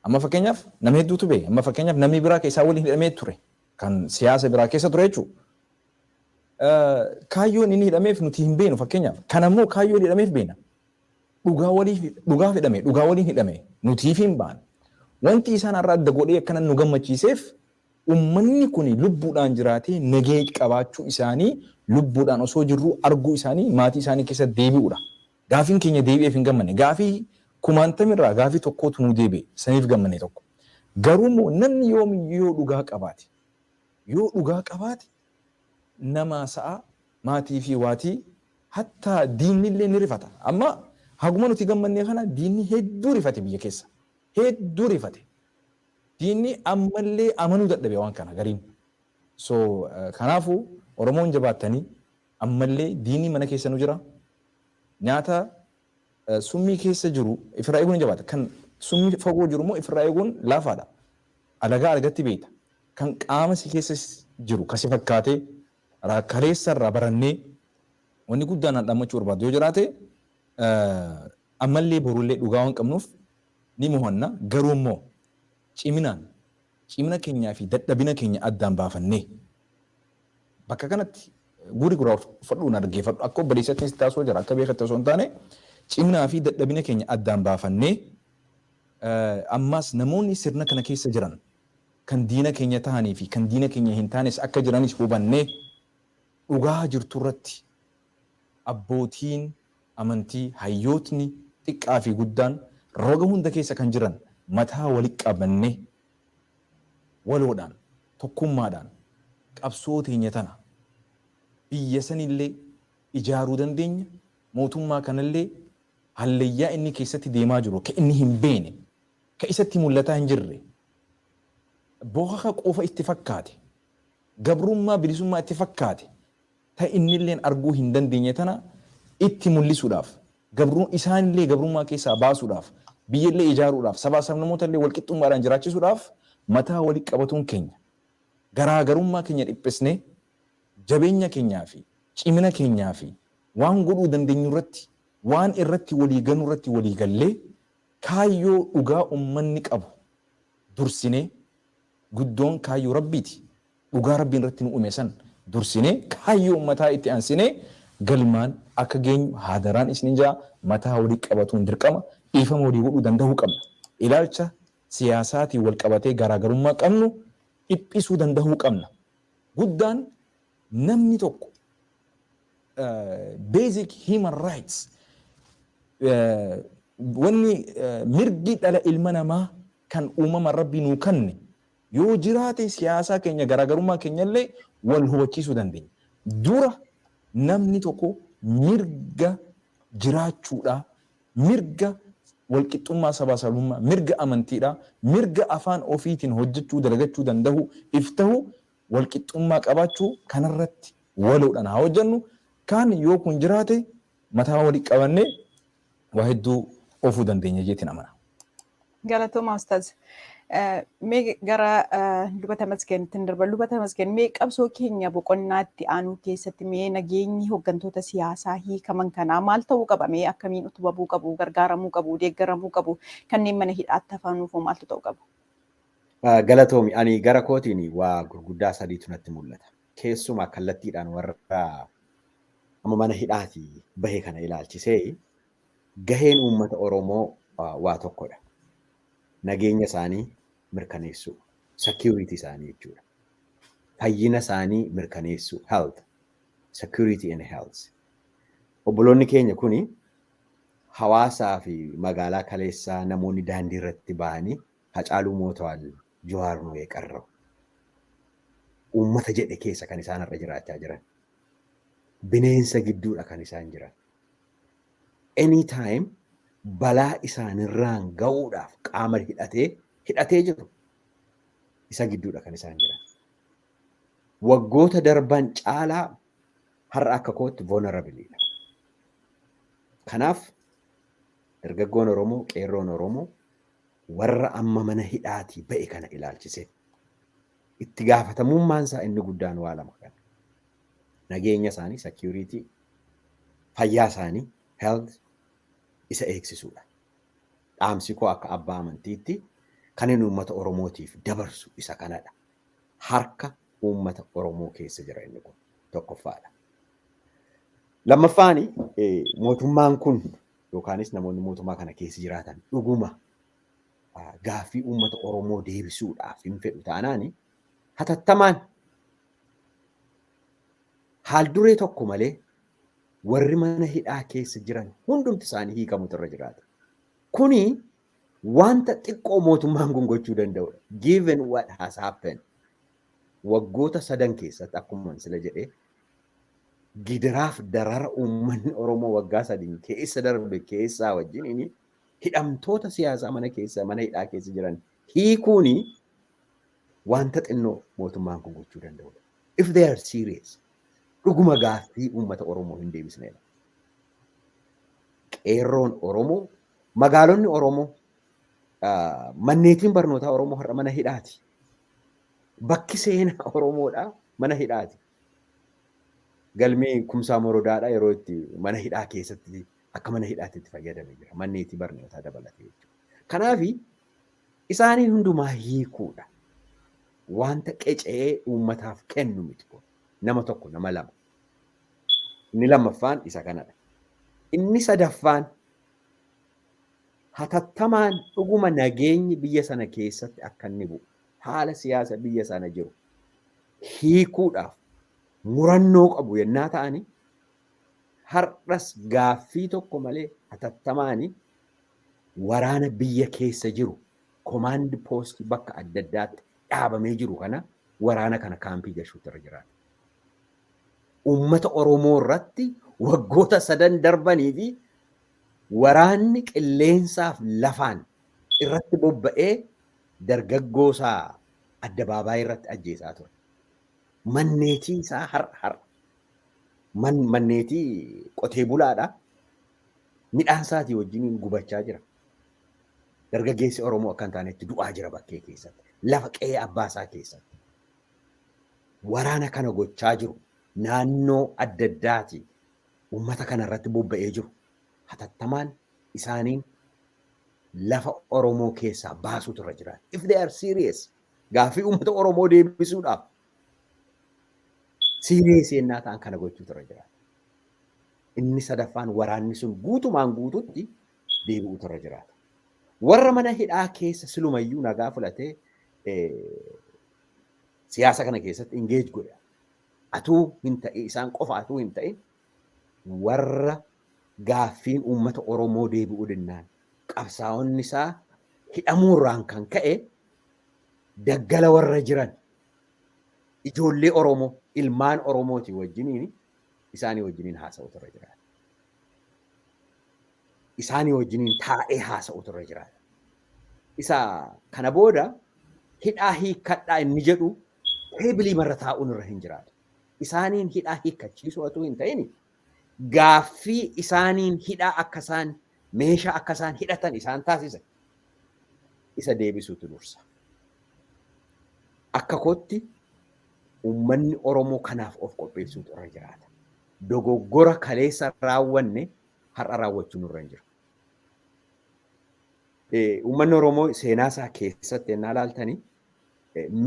Amma fakkeenyaaf nama hedduutu be'e. Amma fakkeenyaaf namni biraa keessaa waliin hidhamee ture kan siyaasa biraa keessa ture jechuudha. Kaayyoon inni hidhameef nuti hin beenu fakkeenyaaf. Kan ammoo kaayyoon hidhameef beena. Dhugaaf hidhame, dhugaa waliin hidhame nutiif hin baane. Wanti isaan har'a adda godhee akkana nu gammachiiseef ummanni kun lubbuudhaan jiraatee nagee qabaachuu isaanii lubbuudhaan osoo jirru arguu isaanii maatii isaanii keessa deebi'uudha. Gaafiin keenya deebi'eef hin gammanne. Gaafii kumaantamirraa gaafii tokkootu nu deebi'e saniif gammanne tokko. Garuu namni yoo dhugaa qabaate nama sa'a maatii fi waatii hatta diinni illee ni rifata. Amma haguma nuti gammannee kana diinni hedduu rifate biyya keessa. Hedduu rifate. Diinni ammallee amanuu dadhabe waan kana gariin. So kanaafuu Oromoon jabaattanii ammallee diinni mana keessa nu jira. Nyaata summii keessa jiru ifirraa eeguun jabaata. Kan summii fagoo jiru immoo ifirraa eeguun laafaadha. Alagaa alagatti beekta. Kan qaama si keessa jiru kasi fakkaatee kaleessa irraa barannee wanni guddaan dhammachuu barbaadu yoo jiraate ammallee borullee dhugaa waan qabnuuf ni mohanna. Garuu immoo cimina keenyaa fi dadhabina keenya addaan baafannee bakka kanatti guri guraa uffadhuun argeeffadhu akka obboleessatti taasoo jira akka beekatte osoo hin taane ciminaa fi dadhabina keenya addaan baafannee ammas namoonni sirna kana keessa jiran kan diina keenya ta'anii fi kan diina keenya hin taanes akka jiranis hubannee dhugaa jirtu irratti abbootiin amantii hayyootni xiqqaa fi guddaan roga hunda keessa kan jiran mataa walitti qabannee waloodhaan tokkummaadhaan qabsoo teenya tana biyya sanillee ijaaruu dandeenya mootummaa kanallee hallayyaa inni keessatti deemaa jiru ka inni hin beene ka isatti mul'ataa hin jirre booka qofa itti fakkaate gabrummaa bilisummaa itti fakkaate ta innilleen arguu hin dandeenye tana itti mul'isuudhaaf isaanillee gabrummaa keessaa baasuudhaaf biyyallee ijaaruudhaaf sabaa sabnamoota walqixxummaadhaan jiraachisuudhaaf mataa walitti qabatuun keenya garaagarummaa keenya dhiphisnee jabeenya keenyaa fi cimina keenyaa fi waan godhuu dandeenyu irratti waan irratti walii galuu irratti walii gallee kaayyoo dhugaa ummanni qabu dursinee guddoon kaayyoo rabbiiti dhugaa rabbiin irratti nu uume san dursinee kaayyoo ummataa itti aansinee galmaan akka geenyu haadaraan isin jaa mataa walii qabatuun dirqama dhiifama walii godhuu danda'uu qabna. Ilaalcha siyaasaatiin wal qabatee garaagarummaa qabnu dhiphisuu danda'uu qabna. Guddaan namni tokko basic human rights wanni mirgi dhala ilma namaa kan uumama rabbii nuu kenne yoo jiraate siyaasaa keenya garaagarummaa keenyallee wal hubachiisuu dandeenya. Dura namni tokko mirga jiraachuudha mirga walqixxummaa sabaa sabummaa, mirga amantiidha, mirga afaan ofiitiin hojjechuu dalagachuu danda'u, iftahu walqixxummaa qabaachuu kanarratti waloodhaan haa hojjennu. Kaan yoo kun jiraate mataa walii qabannee waa hedduu oofuu dandeenya jeetiin amana. Galatooma Ustaaz. Mee gara luba Tamasgeenitti darba. Luba Tamasgeen mee qabsoo keenya boqonnaatti aanuu keessatti mee nageenyi hooggantoota siyaasaa hiikaman kanaa maal ta'uu qaba? Mee akkamiin utubamuu qabu, gargaaramuu qabu, deeggaramuu qabu, kanneen mana hidhaatti hafaniif maaltu ta'uu qaba? Galatoomi, ani gara kootiin waa gurguddaa sadiitu natti mul'ata. Keessumaa kallattiidhaan warra amma mana hidhaati bahe kana ilaalchisee gaheen uummata Oromoo waa tokkodha. Nageenya isaanii mirkaneessuu, security isaanii jechuudha. Fayyina isaanii mirkaneessuu, health, security and health. Obboloonni keenya kuni hawaasaa fi magaalaa kaleessaa namoonni daandii irratti bahanii Hacaaluu Mootawaal Jawaar Mo'ee Qarraw uummata jedhe keessa kan isaan irra jiraachaa jiran. Bineensa gidduudha kan isaan jiran. Anytime balaa isaanirraan ga'uudhaaf qaama hidhatee jiru isa gidduudha kan isaan jiran. Waggoota darban caalaa har'a akka kootti vulnerabilidha. Kanaaf dargaggoon Oromoo, qeerroon Oromoo warra amma mana hidhaatii ba'e kana ilaalchise itti gaafatamummaan isaa inni guddaan waa lama kana. Nageenya isaanii, security, fayyaa isaanii, health isa eegsisuudha. Dhaamsi koo akka abbaa amantiitti kan inni uummata Oromootiif dabarsu isa kanadha. Harka uummata Oromoo keessa jira inni kun tokkoffaadha. Lammaffaani mootummaan kun yookaanis namoonni mootummaa kana keessa jiraatan dhuguma gaaffii uummata Oromoo deebisuudhaaf hin fedhu taanaani hatattamaan haal duree tokko malee warri mana hidhaa keessa jiran hundumti isaanii hiikamutu irra jiraata. Kuni wanta xiqqoo mootummaan kun gochuu danda'udha. Given what has happened waggoota 3 keessatti akkuma sila jedhee gidiraaf darara uummanni Oromoo waggaa 3 keessa darbe keessaa wajjin inni hidhamtoota siyaasaa mana hidhaa keessa jiran hiikuuni wanta xinnoo mootummaan kun gochuu danda'udha. If they are serious, dhuguma gaaffii uummata Oromoo hin deebisneedha. Qeerroon Oromoo, magaalonni Oromoo, manneetiin barnootaa Oromoo har'a mana hidhaati. Bakki seenaa Oromoodhaa mana hidhaati. Galmee Kumsaa Morodaadhaa yeroo itti mana hidhaa keessatti akka mana hidhaatti itti fayyadamee jira. Manneetii barnootaa dabalatee jechuudha. Kanaafi isaanii hundumaa hiikuudha. Wanta qecee uummataaf kennu miti kun. Nama tokko, nama lama. Inni lammaffaan isa kanadha. Inni sadaffaan hatattamaan dhuguma nageenyi biyya sana keessatti akka inni bu'u haala siyaasa biyya sana jiru hiikuudhaaf murannoo qabu yennaa ta'ani har'as gaaffii tokko malee hatattamaani waraana biyya keessa jiru komaandi poostii bakka adda addaatti dhaabamee jiru kana waraana kana kaampii gashuutu irra jiraata. Uummata Oromoo irratti waggoota 3 darbanii fi waraanni qilleensaaf lafaan irratti bobba'ee dargaggoosaa addabaabaayii irratti ajjeesaa ture. Manneetii isaa har'a manneetii qotee bulaadha. Midhaan isaatii wajjin gubachaa jira. Dargaggeessi Oromoo akka hin taanetti du'aa jira bakkee keessatti. Lafa qe'ee abbaa isaa keessatti. Waraana kana gochaa jiru naannoo adda addaati uummata kana irratti bobba'ee jiru. Hatattamaan isaaniin lafa Oromoo keessaa baasuutu irra jira. If they are serious, gaaffii uummata Oromoo deebisuudhaaf serious yennaa ta'an kana gochuutu irra jira. Inni sadaffaan waraanni sun guutumaan guututti deebi'uutu irra jiraata. Warra mana hidhaa keessa silumayyuu nagaa fudhatee siyaasa kana keessatti engage godha. Atuu hin ta'e isaan qofa atuu hin ta'e warra gaaffiin uummata Oromoo deebi'uu danda'an qabsaa'onni isaa hidhamuurraan kan ka'e daggala warra jiran ijoollee Oromoo ilmaan Oromooti wajjiniin isaanii wajjiniin haasa'uutu irra jiraata. isaanii wajjiniin taa'ee haasa'utu irra jiraata. Isa kana booda hidhaa hiikkadhaa inni jedhu teebilii marra taa'uun irra hin jiraatu. Isaaniin hidhaa hiikkachiisuu otoo hin ta'in gaaffii isaaniin hidhaa akka isaan meeshaa akka isaan hidhatan isaan taasisa. Isa deebisuutu dursa. Akka kootti uummanni Oromoo kanaaf of qopheessuutu irra jiraata. Dogoggora kaleessa raawwanne har'a raawwachuu nurra hin jiru. Uummanni Oromoo seenaa isaa keessatti ennaa ilaaltanii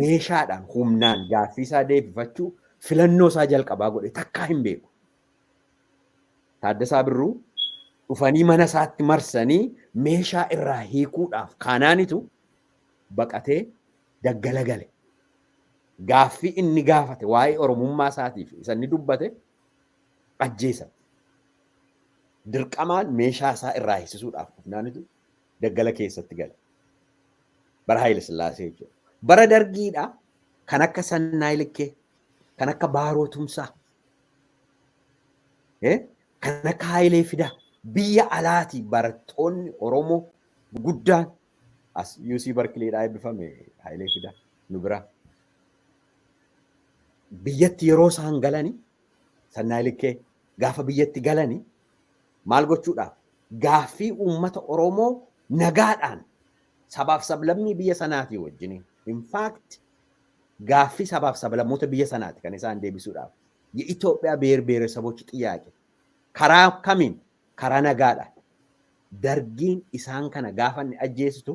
meeshaadhaan humnaan gaaffii isaa deebifachuu filannoo isaa jalqabaa godhe takkaa hin beeku. Taaddasaa Birruu dhufanii mana isaatti marsanii meeshaa irraa hiikuudhaaf kaanaanitu baqatee daggala gale. Gaaffii inni gaafate waa'ee Oromummaa isaatiif isa inni dubbate ajjeesan. Dirqamaan meeshaa isaa irraa hiisisuudhaaf dhufnaanitu daggala keessatti gale. Bara Haayile Sillaasee jechuudha. Bara Dargiidha kan akka Sannaay Likkee, kan akka Baaroo Tumsaa, kan akka Haayilee Fidaa biyya alaatii barattoonni Oromoo guddaan as UC Barkileedhaa eebbifame Haayilee Fidaa nu biraa. Biyyatti yeroo isaan galanii Sannaay Likkee gaafa biyyatti galanii maal gochuudhaaf gaaffii uummata Oromoo nagaadhaan sabaaf sablammii biyya sanaatii wajjiniin. In fact gaaffii sabaaf sablammoota biyya sanaati kan isaan deebisuudhaaf. የኢትዮጵያ ብሔር ብሔረሰቦች ጥያቄ karaa kamiin karaa nagaadhaan dargiin isaan kana gaafa inni ajjeesitu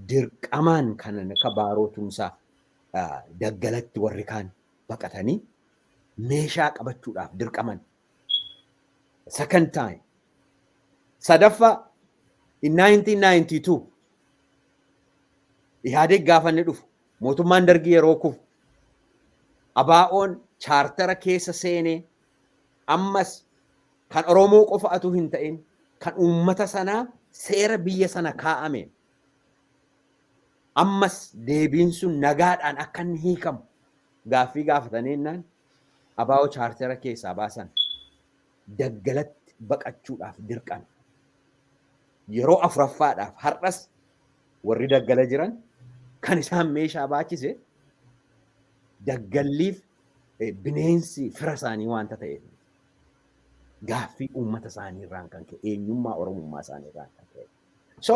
dirqamaan kan akka Baaroo Tumsaa daggalatti warri kaan baqatanii meeshaa qabachuudhaaf dirqaman. Second time. Sadaffaa in 1992 Ihaadeg gaafa inni dhufu mootummaan dargii yeroo kufu ABO'n chaartara keessa seenee ammas kan Oromoo qofatu hin ta'in kan uummata sanaa seera biyya sana kaa'ameen ammas deebiin sun nagaadhaan akka inni hiikamu gaaffii gaafataniinnaan ABO chaartara keessaa baasan daggalatti baqachuudhaaf dirqan. Yeroo afuraffaadhaaf har'as warri daggala jiran kan isaan meeshaa baachise daggalliif bineensi fira isaanii waanta ta'eef gaaffii uummata isaanii irraan kan ka'e eenyummaa Oromummaa isaanii irraan kan ka'e. So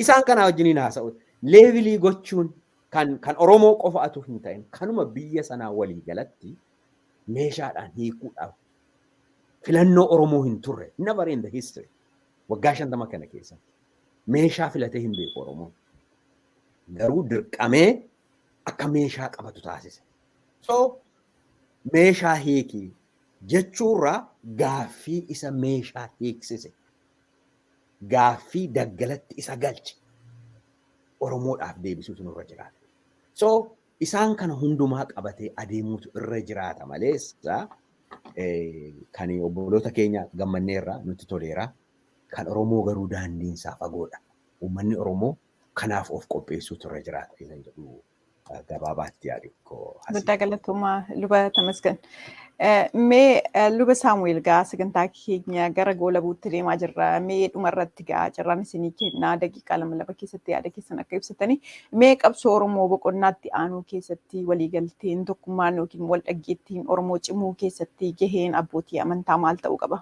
isaan kana wajjiniin haasa'u leevilii gochuun kan Oromoo qofatu hin ta'in kanuma biyya sanaa walii galatti meeshaadhaan hiikuudhaaf filannoo Oromoo hin turre never in the history waggaa 50 kana keessatti meeshaa filatee hin beeku Oromoon. Garuu dirqamee akka meeshaa qabatu taasise. So meeshaa hiikii jechuurraa gaaffii isa meeshaa hiiksise gaaffii daggalatti isa galche Oromoodhaaf deebisuutu nurra jiraata. So isaan kana hundumaa qabatee adeemuutu irra jiraata maleessa kan obboloota keenya gammanneerraa nutti toleera. Kan Oromoo garuu daandiinsaa fagoodha. Uummanni Oromoo kanaaf of qopheessuutu irra jiraata isa jedhu gabaabaatti yaadu. Guddaa galatoomaa luba Tamasgan. Mee luba Saamu'eel gaa sagantaa keenya gara goolabuutti deemaa jirra. Mee dhumarratti gaa carraan isinii kennaa daqiiqaa lama keessatti yaada keessan akka ibsatanii mee qabsoo Oromoo boqonnaatti aanuu keessatti waliigalteen tokkummaan yookiin wal dhaggeettiin Oromoo cimuu keessatti gaheen abbootii amantaa maal ta'uu qaba?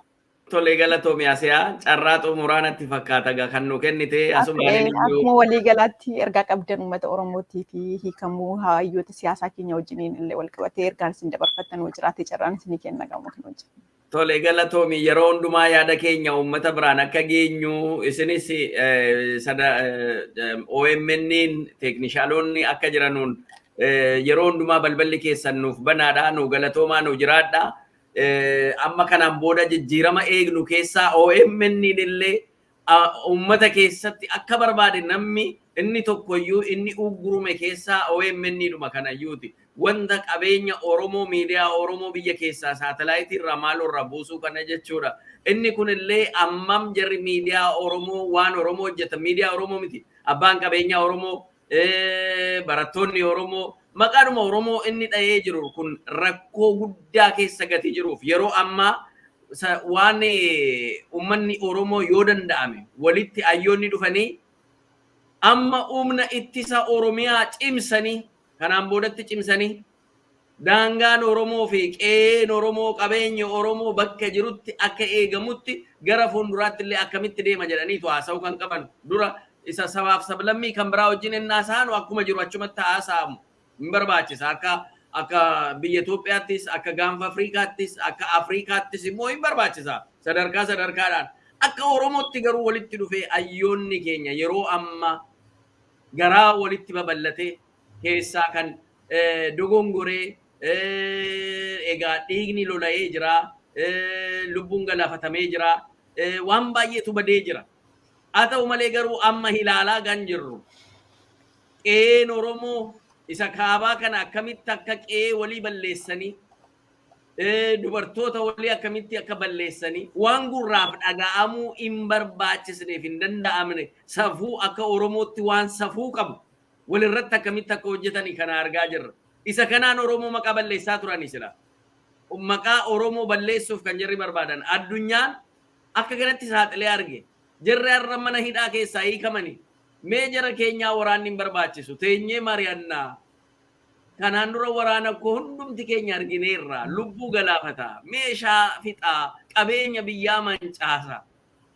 Tolee galatoomi asiyaa carraa xumuraanatti fakkaata gaa kan nu kennite akkuma waliigalaatti ergaa qabdan uummata Oromootii fi hiikamuu hayyoota siyaasaa keenya wajjiniin illee wal qabatee ergaan isin dabarfattan yoo jiraate carraan isinii kenna gamoo kan wajjin. Tolee galatoomi yeroo hundumaa yaada keenya uummata biraan akka geenyu isinis OMN'n teeknishaaloonni akka jiranuun yeroo hundumaa balballi keessan nuuf banaadha nu galatoomaa nu jiraadha. Amma kanaan booda jijjiirama eegnu keessaa OMN illee uummata keessatti akka barbaade namni inni tokkoyyuu inni uggurume keessaa OMN dhuma kanayyuuti. Wanta qabeenya Oromoo miidiyaa Oromoo biyya keessaa saatalaayitii irraa maalirraa buusuu kana jechuudha. Inni kun illee ammam jarri miidiyaa Oromoo waan Oromoo hojjetan miidiyaa Oromoo miti. Abbaan qabeenya Oromoo barattoonni Oromoo maqaadhuma Oromoo inni dhahee jiru kun rakkoo guddaa keessa gatii jiruuf yeroo ammaa waan ummanni Oromoo yoo danda'ame walitti ayyoonni dhufanii amma humna ittisa Oromiyaa cimsanii kanaan boodatti cimsanii daangaan Oromoo fi qe'een Oromoo qabeenya Oromoo bakka jirutti akka eegamutti gara fuulduraatti illee akkamitti deema jedhaniitu haasa'uu kan qaban dura isa sabaaf sablammii kan biraa wajjin hin haasa'anu akkuma jiru achumatti haasa'amu hin barbaachisa akka biyya Itoophiyaattis akka gaanfa Afrikaattis akka Afrikaattis immoo hin barbaachisa sadarkaadhaan akka Oromootti garuu walitti dhufee ayyoonni keenya yeroo amma garaa walitti babal'atee keessaa kan dogongoree egaa dhiigni lola'ee jira lubbuun galaafatamee jira waan baay'eetu badee jira haa ta'u malee garuu amma ilaalaa kan jirru qe'een Oromoo isa kaabaa kana akkamitti akka qe'ee walii balleessanii dubartoota walii akkamitti akka balleessanii waan gurraaf dhaga'amuu hin barbaachisneef hin danda'amne safuu akka Oromootti waan safuu qabu walirratti akkamitti akka hojjetanii kana argaa jirra. Isa kanaan Oromoo maqaa balleessaa turanii sila. Maqaa Oromoo balleessuuf kan jirri barbaadan addunyaan akka kanatti saaxilee arge. Jirri har'a mana hidhaa keessaa hiikamanii mee jara keenyaa waraanni hin barbaachisu teenyee mari'annaa. Kanaan dura waraana koo hundumti keenya argineerra lubbuu galaafataa meeshaa fixaa qabeenya biyyaa mancaasa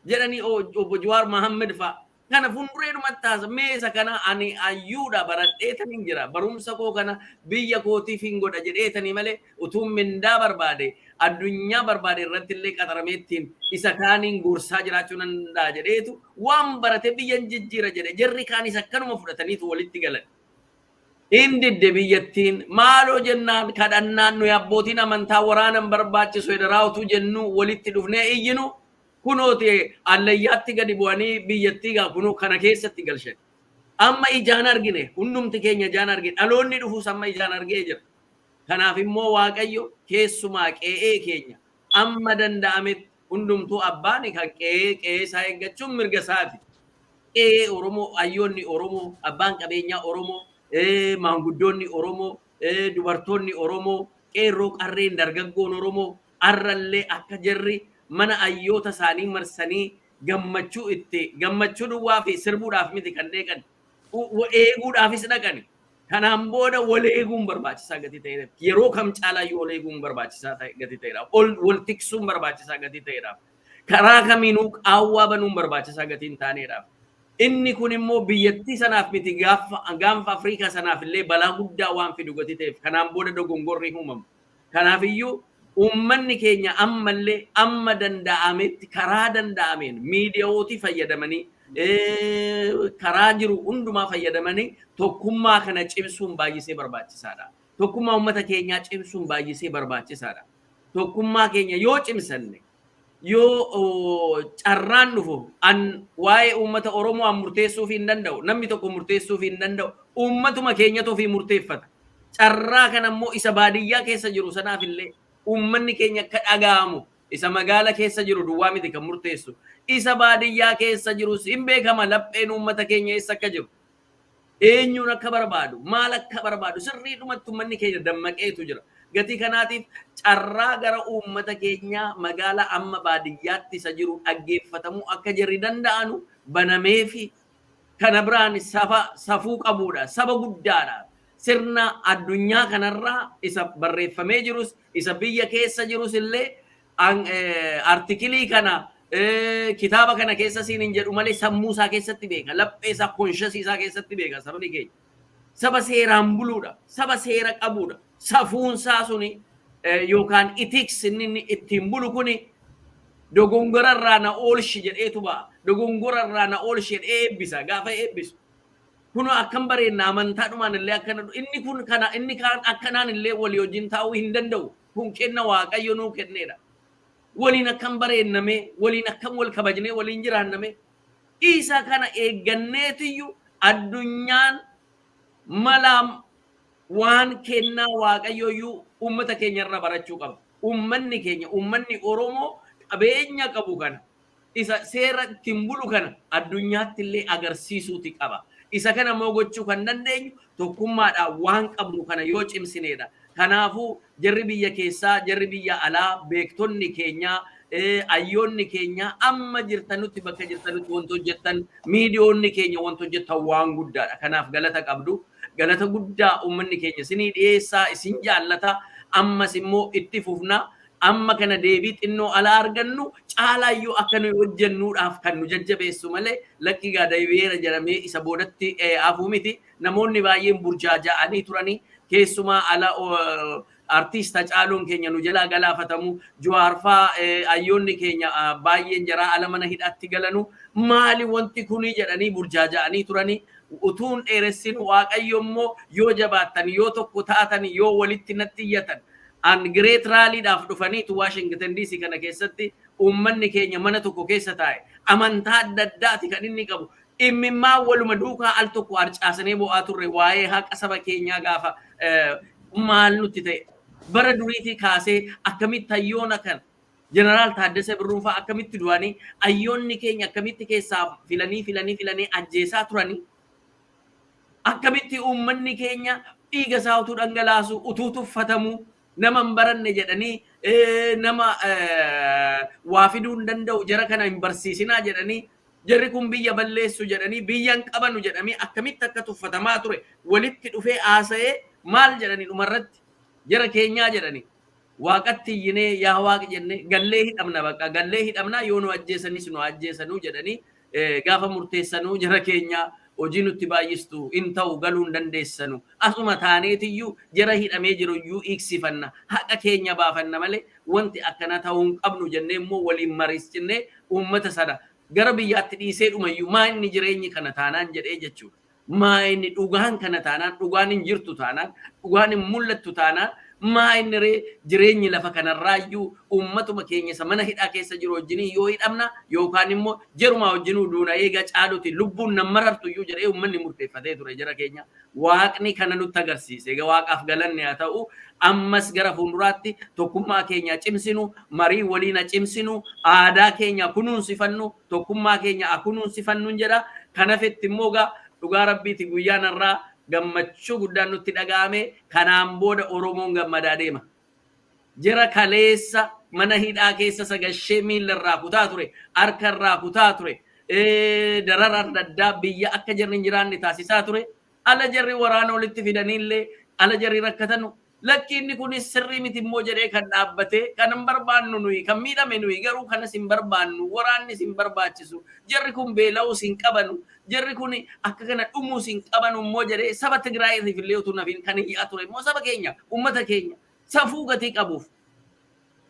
jedhanii obbo Jawaar Mohammed fa'a. Kana fuuldureedhumatti haasa meesa kana ani ayyuudha baradheetaniin jira barumsa koo kana biyya kootiif hin godha jedheetanii malee utuun mindaa barbaade addunyaa barbaade irratti illee qaxarameettiin isa kaaniin gorsaa jiraachuu nan danda'a jedheetu waan barate biyyan jijjiira jedhe jarri kaanis akkanuma fudhataniitu walitti galan. Indidde biyyattiin maaloo jennaan kadhannaan nuyi abbootiin amantaa waraanan barbaachisu edaraawtu jennu walitti dhufnee iyyinu kunooti allayyaatti gadi bu'anii biyyattii gaa kunoo kana keessatti galshan. Amma ijaan argine hundumti keenya ijaan argine dhaloonni dhufuus amma ijaan argee jira. Kanaaf immoo Waaqayyo keessumaa qe'ee keenya amma danda'ametti hundumtuu abbaani kan qe'ee isaa eeggachuun mirga isaati. Qe'ee Oromoo ayyoonni Oromoo abbaan qabeenyaa Oromoo maanguddoonni Oromoo dubartoonni Oromoo qeerroo qarreen dargaggoon Oromoo arrallee akka jarri mana ayyoota isaanii marsanii gammachuu duwwaa fi sirbuudhaaf miti kan deeqan eeguudhaafis dhaqani. Kanaan booda wal eeguun barbaachisaa gati ta'eedhaaf yeroo kam caalaayyuu wal eeguun barbaachisaa gati ta'eedhaaf wal tiksuun barbaachisaa gati ta'eedhaaf karaa kamiinuu qaawwaa banuun barbaachisaa gati hin taaneedhaaf. Inni kun immoo biyyattii sanaaf miti gaanfa Afrikaa sanaaf illee balaa guddaa waan fidu gati ta'eef kanaan booda dogongorri uumamu. Kanaafiyyuu ummanni keenya ammallee amma danda'ametti karaa danda'ameen miidiyaawoti fayyadamanii karaa jiru hundumaa fayyadamanii tokkummaa kana cimsuun baay'isee barbaachisaadha. Tokkummaa uummata keenyaa cimsuun baay'isee barbaachisaadha. Tokkummaa keenya yoo cimsanne yoo carraan dhufu waa'ee uummata Oromoo murteessuuf hin danda'u namni tokko murteessuuf hin danda'u uummatuma keenyatu ofii murteeffata. Carraa kana immoo isa baadiyyaa keessa jiru sanaaf illee ummanni keenya akka dhaga'amu isa magaala keessa jiru duwwaa miti kan murteessu isa baadiyyaa keessa jirus hin beekama lapheen uummata keenya eessa akka jiru eenyuun akka barbaadu maal akka barbaadu sirriidhumatti ummanni keenya dammaqeetu jira. Gatii kanaatiif carraa gara uummata keenya magaala amma baadiyyaatti isa jiru dhaggeeffatamuu akka jirri danda'anu banameefi kana biraan safuu qabuudha saba guddaadha. Sirna addunyaa kanarraa isa barreeffamee jirus isa biyya keessa jirus illee artikilii kana kitaaba kana keessa siin hin jedhu malee sammuu isaa keessatti beeka laphee isaa konshasii isaa keessatti beeka sabni keenya saba seeraan buluudha saba seera qabuudha safuun isaa suni yookaan itiks inni ittiin bulu kuni dogongorarraa na oolshi jedheetu ba'a dogongorarraa na oolshi jedhee eebbisa gaafa eebbisu. Kuno akkam bareenna amantaadhumaan illee akkana inni kun kana inni kaan akkanaan illee walii wajjin taa'uu hin danda'u kun kenna Waaqayyo nuu kenneedha. Waliin akkam bareenname waliin akkam wal kabajnee waliin jiraanname isa kana eegganneetiyyuu addunyaan mala waan kennaa Waaqayyoyyuu uummata keenyarraa barachuu qaba. Uummanni keenya uummanni Oromoo qabeenya qabu kana isa seera ittiin bulu kana addunyaatti illee agarsiisuuti qaba. Isa kana immoo gochuu kan dandeenyu tokkummaadhaan waan qabnu kana yoo cimsineedha. Kanaafuu jarri biyya keessaa jarri biyya alaa beektonni keenya ayyoonni keenya amma jirtanutti bakka jirtanutti wanto hojjettan miidiyoonni keenya wanto hojjettan waan guddaadha. Kanaaf galata qabdu. Galata guddaa uummanni keenya isinii dhiyeessaa isin jaallata. Ammas immoo itti fufna. Amma kana deebii xinnoo ala argannu caalaayyuu akka nuyi hojjennuudhaaf kan nu jajjabeessu malee lakki gaadayeera jedhamee isa boodatti hafuu miti. Namoonni baay'een burjaaja'anii turanii keessumaa ala artiist Hacaaluun keenya nu jalaa galaafatamu Jawaarfaa ayyoonni keenya baay'een jaraa ala mana hidhaatti galanu maali wanti kunii jedhanii burjaaja'anii turanii utuun dheeressin Waaqayyo immoo yoo jabaattan yoo tokko taatan yoo walitti natti iyyatan an great rallyidhaaf dhufaniitu Washington DC kana keessatti uummanni keenya mana tokko keessa taa'e amantaa adda addaati kan inni qabu immimmaa waluma duukaa al tokko harcaasanii bo'aa turre waa'ee haqa saba keenyaa gaafa maal nutti ta'e bara duriitii kaasee akkamitti ayyoona kan Jeneraal Taaddasee Birruunfaa akkamitti du'anii ayyoonni keenya akkamitti keessaa filanii ajjeesaa turanii akkamitti uummanni keenya dhiiga isaa utuu dhangalaasu utuu tuffatamuu nama hin baranne jedhanii nama waa fiduu hin danda'u jara kana hin barsiisinaa jedhanii jarri kun biyya balleessu jedhanii biyyan qabanu jedhamee akkamitti akka tuffatamaa ture walitti dhufee haasa'ee maal jedhanii dhumarratti jara keenyaa jedhanii waaqatti iyyinee yaa waaqi jennee gallee hidhamna bakka gallee hidhamna yoo nu ajjeesanis nu ajjeesanuu jedhanii gaafa murteessanuu jara keenyaa hojii nutti baay'istu in ta'u galuu hin dandeessanu asuma taaneetiyyuu jara hidhamee jiru iyyuu iksifanna haqa keenya baafanna malee wanti akkana ta'uu hin qabnu jennee immoo waliin mariisnee uummata sana gara biyyaatti dhiisee dhumayyuu maa inni jireenyi kana taanaan jedhee jechuudha. Maa inni dhugaan kana taanaan dhugaan hin jirtu taanaan dhugaan hin mul'attu taanaan maa inni jireenyi lafa kanarraayyuu uummatuma keenya isa mana hidhaa keessa jiru wajjinii yoo hidhamna yookaan immoo jeruma wajjinuu duuna eega caaluti lubbuun nan marartu iyyuu jedhee uummanni murteeffatee ture jara keenya waaqni kana nutti agarsiise egaa waaqaaf galanne haa ta'u ammas gara fuulduraatti tokkummaa keenya cimsinu marii waliin cimsinu aadaa keenya kunuunsifannu tokkummaa keenya kunuunsifannu jedha kanafetti immoo dhugaa rabbiiti guyyaan irraa gammachuu guddaan nutti dhaga'ame kanaan booda Oromoon gammadaa deema. Jara kaleessa mana hidhaa keessa sagashee miila irraa kutaa ture, harka irraa kutaa ture, darara adda addaa biyya akka jarri hin jiraanne taasisaa ture. Ala jarri waraana walitti fidanillee ala jarri rakkatanu. Lakki inni kunis sirrii miti immoo jedhee kan dhaabbatee kan hin barbaannu nuyi kan miidhame nuyi garuu kanas hin barbaannu waraannis hin barbaachisu jarri kun beela'uus hin qabanu jarri kun akka kana dhumuus hin qabanu immoo jedhee saba Tigraayiif illee utuu nafiin kan iyyaa ture immoo saba keenya uummata keenya safuu gatii qabuuf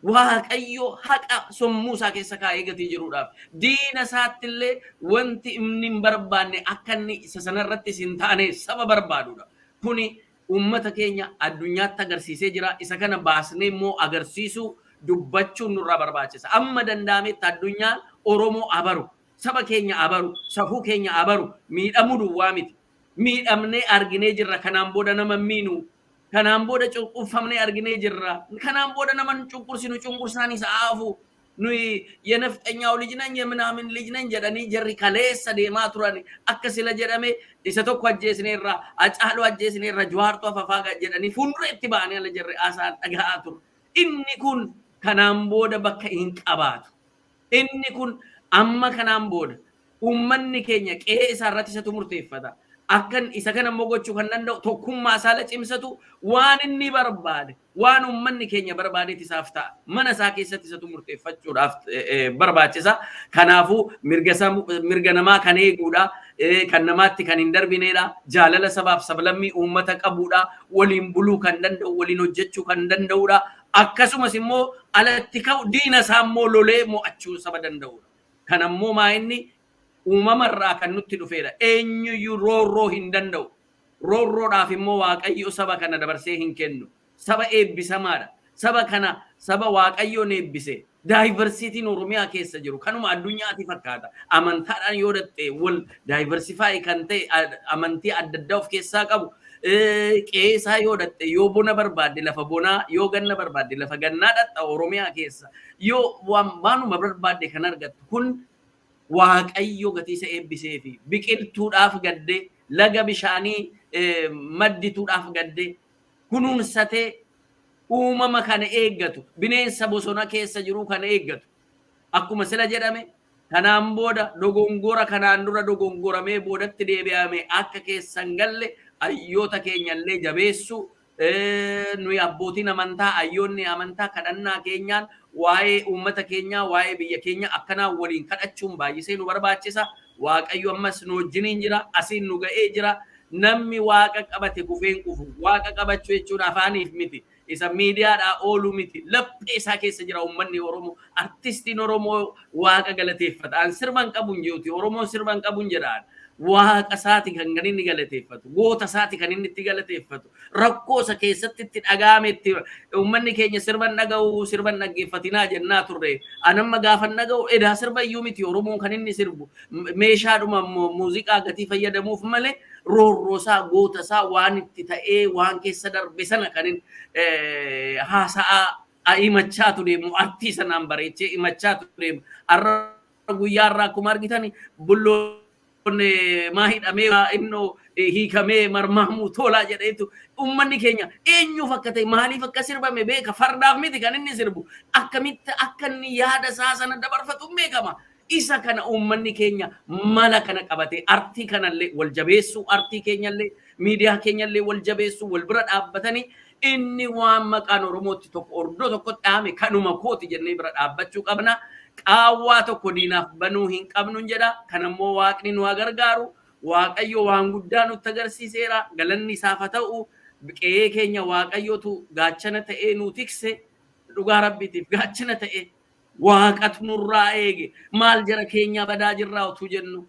Waaqayyo haqa sammuu isaa keessa kaa'ee gatii jiruudhaaf diina isaattillee wanti inni hin barbaanne akka inni isa sanarratti hin taane saba barbaaduudha kuni ummata keenya addunyaatti agarsiisee jira isa kana baasnee immoo agarsiisu dubbachuun nurraa barbaachisa amma danda'ametti addunyaan Oromoo abaru saba keenya abaru safuu keenya abaru miidhamuu duwwaa miti miidhamnee arginee jirra kanaan booda nama miinu kanaan booda cunqurfamnee arginee jirra kanaan booda nama cunqursinu cunqursaanis aafu nuyi የነፍጠኛው ልጅ ነኝ የምናምን ልጅ ነኝ jedhanii jarri kaleessa deemaa turan akka sila jedhame isa tokko ajjeesneerra Hacaaluu ajjeesneerra Jawaartu afafaa jedhanii fuuldura itti ba'anii ala jarri asaan dhaga'aa turu inni kun kanaan booda bakka hin qabaatu inni kun amma kanaan booda uummanni keenya qe'ee isaa irratti isatu murteeffata akkan isa kana immoo gochuu kan danda'u tokkummaa isaa cimsatu waan inni barbaade waan uummanni keenya barbaadeet isaaf ta'a mana isaa keessatti isatu murteeffachuudhaaf barbaachisa kanaafuu mirga namaa kan eeguudha kan namaatti kan hin darbineedha jaalala sabaaf sablammii uummata qabuudha waliin buluu kan danda'u waliin hojjechuu kan danda'uudha akkasumas immoo alatti ka'u diina isaa immoo lolee mo'achuu saba danda'uudha kan ammoo maa inni uumamarraa kan nutti dhufeedha eenyuyyuu roorroo hin danda'u roorroodhaaf immoo Waaqayyo saba kana dabarsee hin kennu saba eebbisamaadha saba kana saba Waaqayyoon eebbise daayivarsiitiin Oromiyaa keessa jiru kanuma addunyaatti fakkaata amantaadhaan yoo dhatte wal daayivarsifaayi kan ta'e amantii adda addaa of keessaa qabu qeesaa yoo dhatte yoo bona barbaadde lafa bonaa yoo ganna barbaadde lafa gannaa dhatta Oromiyaa keessa yoo waanuma barbaadde kan argattu kun Waaqayyo gatiisa eebbisee fi biqiltuudhaaf gaddee laga bishaanii maddituudhaaf gaddee kunuunsatee uumama kana eeggatu bineensa bosona keessa jiru kana eeggatu akkuma sila jedhame kanaan booda dogongora kanaan dura dogongoramee boodatti deebi'ame akka keessan galle hayyoota keenyallee jabeessu nuyi abbootiin amantaa hayyoonni amantaa kadhannaa keenyaan waa'ee uummata keenyaa waa'ee biyya keenya akkanaa waliin kadhachuun baay'isee nu barbaachisa. Waaqayyo ammas nu wajjiniin jira asiin nu ga'ee jira. Namni waaqa qabate kufeen kufu waaqa qabachuu jechuun afaaniif miti. Isa miidiyaadhaa oolu miti. Laphee isaa keessa jira uummanni Oromoo. Artistiin Oromoo waaqa galateeffata. An sirban qabuun jechuuti. Oromoon sirban qabuun jedhaan. Waaqa isaati kan inni galateeffatu. Goota isaati kan inni itti galateeffatu. Rakkoo isa keessatti itti dhagaame itti uummanni keenya sirban dhaga'u sirban dhaggeeffatinaa jennaa turre. Anamma gaafa dhaga'u edaa sirba iyyuu miti Oromoon kan inni sirbu. Meeshaadhuma muuziqaa gatii fayyadamuuf malee roorroosaa gootasaa waan itti ta'ee waan keessa darbe sana kan haasa'aa himachaa deemu artii sanaan bareechee himachaa deemu. Har'a guyyaarraa akkuma argitan bulloo maa hidhamee innoo hiikamee marmaamuu tolaa jedheetu uummanni keenya eenyuuf akka ta'e maaliif akka sirbame beeka fardaaf miti kan inni sirbu akkamitti akka inni yaada isaa sana dabarfatu beekama. Isa kana uummanni keenya mala kana qabate artii kanallee wal jabeessu artii keenyallee miidiyaa keenyallee wal jabeessu wal bira dhaabbatanii inni waan maqaan Oromootti tokko ordoo tokko dhaame kanuma kooti jennee bira dhaabbachuu qabna. Qaawwaa tokko diinaaf banuu hin qabnu jedha. Kanammoo waaqni nu gargaaru. Waaqayyo waan guddaa nutti agarsiiseera. Galanni isaaf haa ta'u. Qe'ee keenya waaqayyotu gaachana ta'ee nu tikse. Dhugaa rabbiitiif gaachana ta'e. Waaqatu nurraa eege. Maal jara keenya badaa jirraa utuu jennu.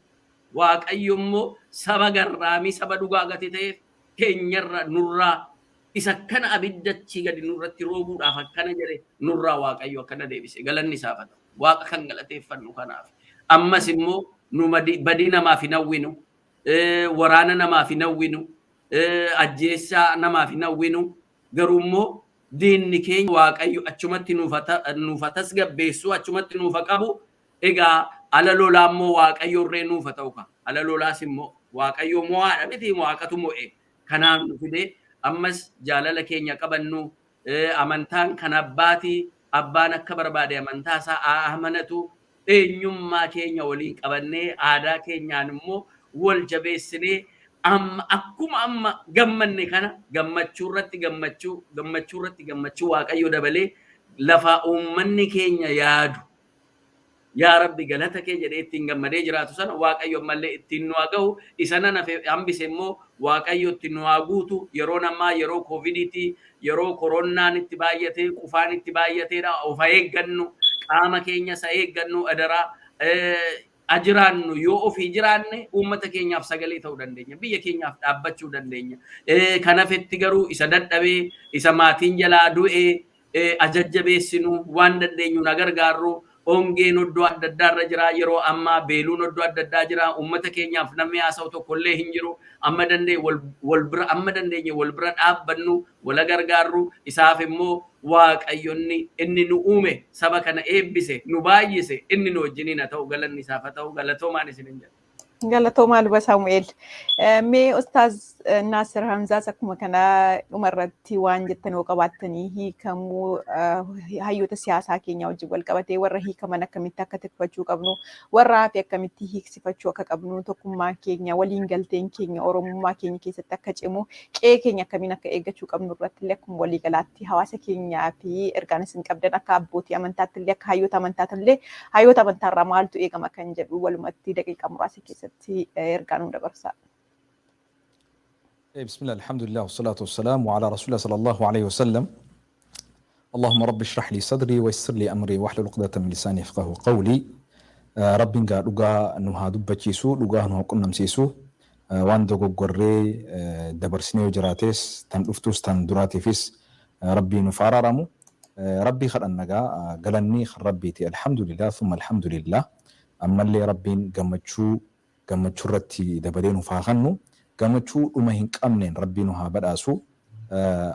Waaqayyo immoo saba garraamii saba dhugaa gate ta'eef keenyarra nurraa isa kana abiddachi gadi nurratti roobuudhaaf akkana jedhe nurraa waaqayyo akkana deebise. Galanni isaaf haa ta'u. Waaqa kan galateeffannu kanaaf. Ammas immoo nu badii namaaf hin hawwinu. Waraana namaaf hin hawwinu. Ajjeessaa namaaf hin hawwinu. Garuu immoo diinni keenya waaqayyo achumatti nuufa tasgabbeessu achumatti nuufa qabu. Egaa ala lolaa immoo waaqayyo irree nuufa ta'u qaba. Ala lolaas immoo waaqayyo mo'aadha miti waaqatu mo'e. Kanaaf nu fidee ammas jaalala keenya qabannu amantaan kan abbaatii. Abbaan akka barbaade amantaa isaa amanatu eenyummaa keenya waliin qabannee aadaa keenyaan immoo wal jabeessinee akkuma amma gammanne kana gammachuu irratti gammachuu waaqayyo dabalee lafa uummanni keenya yaadu yaa rabbi galata kee jedhee ittiin gammadee jiraatu sana waaqayyo ammallee ittiin nu haa ga'u isa nana hambise immoo waaqayyo ittiin nu haa guutu yeroo namaa yeroo koovidiitii yeroo koronaan itti baay'atee qufaan itti baay'ateedha of eeggannu qaama keenya isa eeggannu adaraa ajiraannu yoo ofii jiraanne uummata keenyaaf sagalee ta'uu dandeenya biyya keenyaaf dhaabbachuu dandeenya kanafetti garuu isa dadhabee isa maatiin jalaa du'ee ajajjabeessinu waan dandeenyu na gargaarru ongeen oddoo adda addaarra jira yeroo ammaa beeluun oddoo adda addaa jira uummata keenyaaf namni haasa'u tokkollee hin jiru amma dandeenye wal bira dhaabbannu wala gargaarru isaaf immoo waaqayyonni inni nu uume saba kana eebbise nu baay'ise inni nu wajjiniin haa ta'u galanni isaaf haa ta'u galatoomaan isin hin jedhu. Galatooma Luba Saamu'eel. Mee Ustaaz Naasir Hamzaas akkuma kana dhumarratti waan jettan yoo qabaattanii hiikamuu hayyoota siyaasaa keenya wajjin wal qabatee warra hiikaman akkamitti akka tikfachuu qabnu warra hafe akkamitti hiiksifachuu akka qabnu tokkummaa keenya waliin galteen keenya oromummaa keenya keessatti akka cimu qe'ee keenya akkamiin akka eeggachuu qabnu irratti illee akkuma walii galaatti hawaasa keenyaa fi ergaan isin qabdan akka abbootii amantaatti illee akka hayyoota amantaatti illee hayyoota amantaarraa maaltu eegama kan jedhu walumatti daqiiqaa muraasa keessatti ergaan dabarsaa. بسم الله الحمد لله والصلاة والسلام على رسول الله صلى الله عليه وسلم. اللهم رب اشرح لي صدري ويسر لي أمري واحلل عقدة من لساني يفقهوا قولي. رب نجا لغا نوها دبچيسو لغا نوها قنمسيسو وان دوغو غوري دبرسني وجراتيس تن دفتوس تن دراتيفيس ربي نفارارمو ربي خلنا نجا غلني ربي تي الحمد لله ثم الحمد لله أما اللي ربي gammachuu irratti dabalee nuuf haa kennu gammachuu dhuma hin qabneen rabbii nu haa badhaasu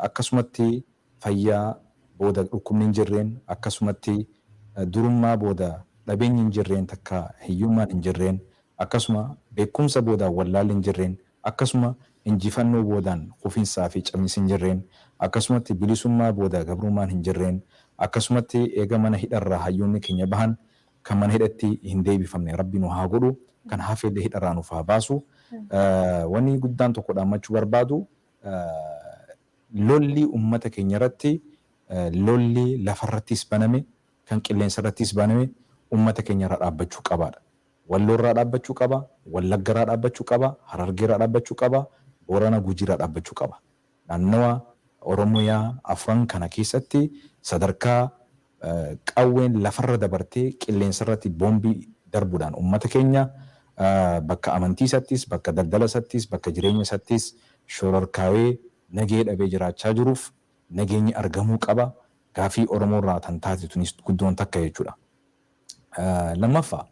akkasumatti fayyaa booda dhukkubni hin jirreen akkasumatti durummaa booda dhabeenyi hin jirreen takka hiyyummaan hin jirreen akkasuma beekumsa booda wallaalli hin jirreen akkasuma injifannoo boodaan quufinsaa fi camiinsi hin jirreen akkasumatti bilisummaa booda gabrummaan hin jirreen akkasumatti eega mana hidharraa hayyoonni keenya bahan kan mana hidhatti hin deebifamne rabbi nu haa godhu kan hafeedde hidharraa nuuf haa baasu. Wanni guddaan tokko dhaammachuu barbaadu lolli uummata keenya irratti lolli lafarrattis baname kan qilleensa irrattis baname uummata keenya irraa dhaabbachuu qabaadha. Walloo irraa dhaabbachuu qaba, Wallagga irraa dhaabbachuu qaba, Harargee irraa dhaabbachuu qaba, Boorana Gujii irraa dhaabbachuu qaba. Naannawa Oromiyaa afran kana keessatti sadarkaa qawween lafarra dabartee qilleensa irratti boombii darbuudhaan uummata keenya bakka amantii isattis, bakka daldala isattis, bakka jireenya isattis shororkaawee nagee dhabee jiraachaa jiruuf nageenyi argamuu qaba. Gaafii Oromoo irraa tan taate tunis guddoon takka jechuudha. Lammaffaa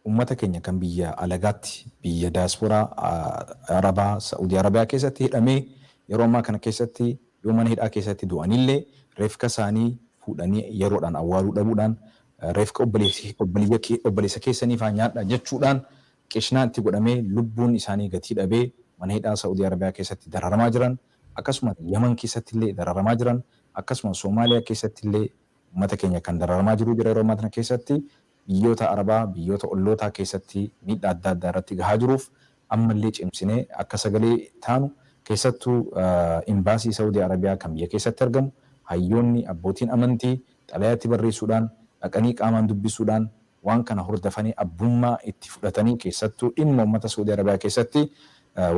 uummata keenya kan biyya alagaatti biyya daasporaa Arabaa Saudi Arabiyaa keessatti hidhamee yeroo ammaa kana keessatti yoo mana hidhaa keessatti du'anillee reefka isaanii fuudhanii yeroodhaan awwaaluu dhabuudhaan reefka obboleessa keessaniif haa nyaadhaa jechuudhaan qishnaan itti godhamee lubbuun isaanii gatii dhabee mana hidhaa Saudi Arabiyaa keessatti dararamaa jiran akkasumas Yaman keessatti illee dararamaa jiran akkasumas Soomaaliyaa keessatti illee uummata keenya kan dararamaa jiru jira yeroo ammaa kana keessatti biyyoota Arabaa biyyoota ollootaa keessatti miidhaa adda addaa irratti gahaa jiruuf ammallee cimsinee akka sagalee taanu keessattuu imbaasii Saudi Arabiyaa kan biyya keessatti argamu hayyoonni abbootiin amantii xalayaatti barreessuudhaan dhaqanii qaamaan dubbisuudhaan waan kana hordofanii abbummaa itti fudhatanii keessattuu dhimma uummata Saudi Arabiyaa keessatti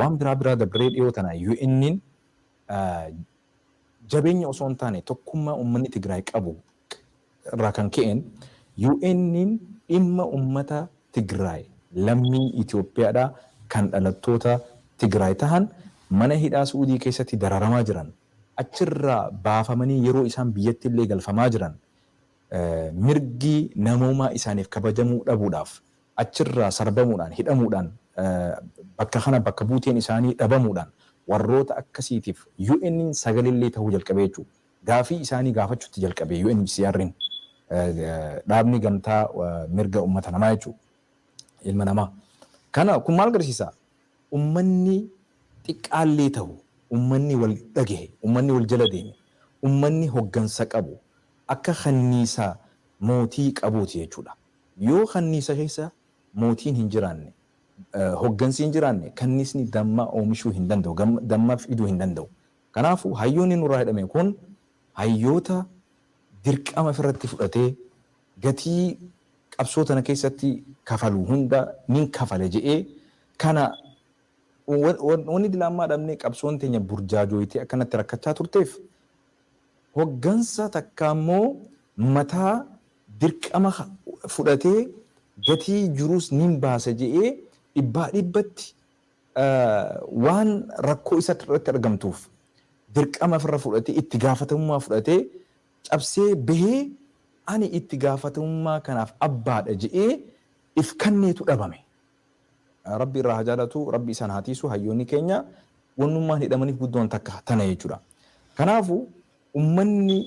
waan biraa dabree dhiyoo tana UN'n jabeenya osoo hin taane tokkummaa uummanni Tigraay qabu irraa kan ka'een UN'n dhimma uummata Tigraay lammii Itoophiyaadhaa kan dhalattoota Tigraay tahan mana hidhaa Suudii keessatti dararamaa jiran achirraa baafamanii yeroo isaan biyyatti illee galfamaa jiran mirgi namoomaa isaaniif kabajamuu dhabuudhaaf achirraa sarbamuudhaan hidhamuudhaan bakka buuteen isaanii dhabamuudhaan warroota akkasiitiif UN'n sagalillee ta'uu jalqabee jechuudha. Gaafii isaanii gaafachuutti jalqabee UNHCR'n dhaabni gamtaa mirga uummata namaa jechuudha. Ilma namaa. Kana kun maal agarsiisa? Uummanni xiqqaallee ta'u, uummanni wal dhagahe, uummanni wal jala deeme, uummanni hoggansa qabu akka kanniisaa mootii qabuuti jechuudha. Yoo kanniisa keessa mootiin hin jiraanne, hoggansi hin jiraanne, kanniisni damma oomishuu hin danda'u, damma fiduu hin danda'u. Kanaafuu hayyoonni nurraa hidhame kun hayyoota dirqama ofirratti fudhatee gatii qabsoo tana keessatti kafalu hunda nin kafale jedhee kana wanni dilaammaa dhabnee qabsoon teenya burjaajooyitee akkanatti rakkachaa turteef hoggansa takka immoo mataa dirqama fudhatee gatii jiruus nin baasa jedhee dhibbatti waan rakkoo isa irratti argamtuuf dirqama ofirra fudhatee itti gaafatamummaa fudhatee cabsee bahee ani itti gaafatamummaa kanaaf abbaadha jedhee if kanneetu dhabame. Rabbi irraa haa jaalatu, Rabbi isaan haa tiisu, hayyoonni keenya wannummaan hidhamaniif guddoon takka tana jechuudha. Kanaafuu uummanni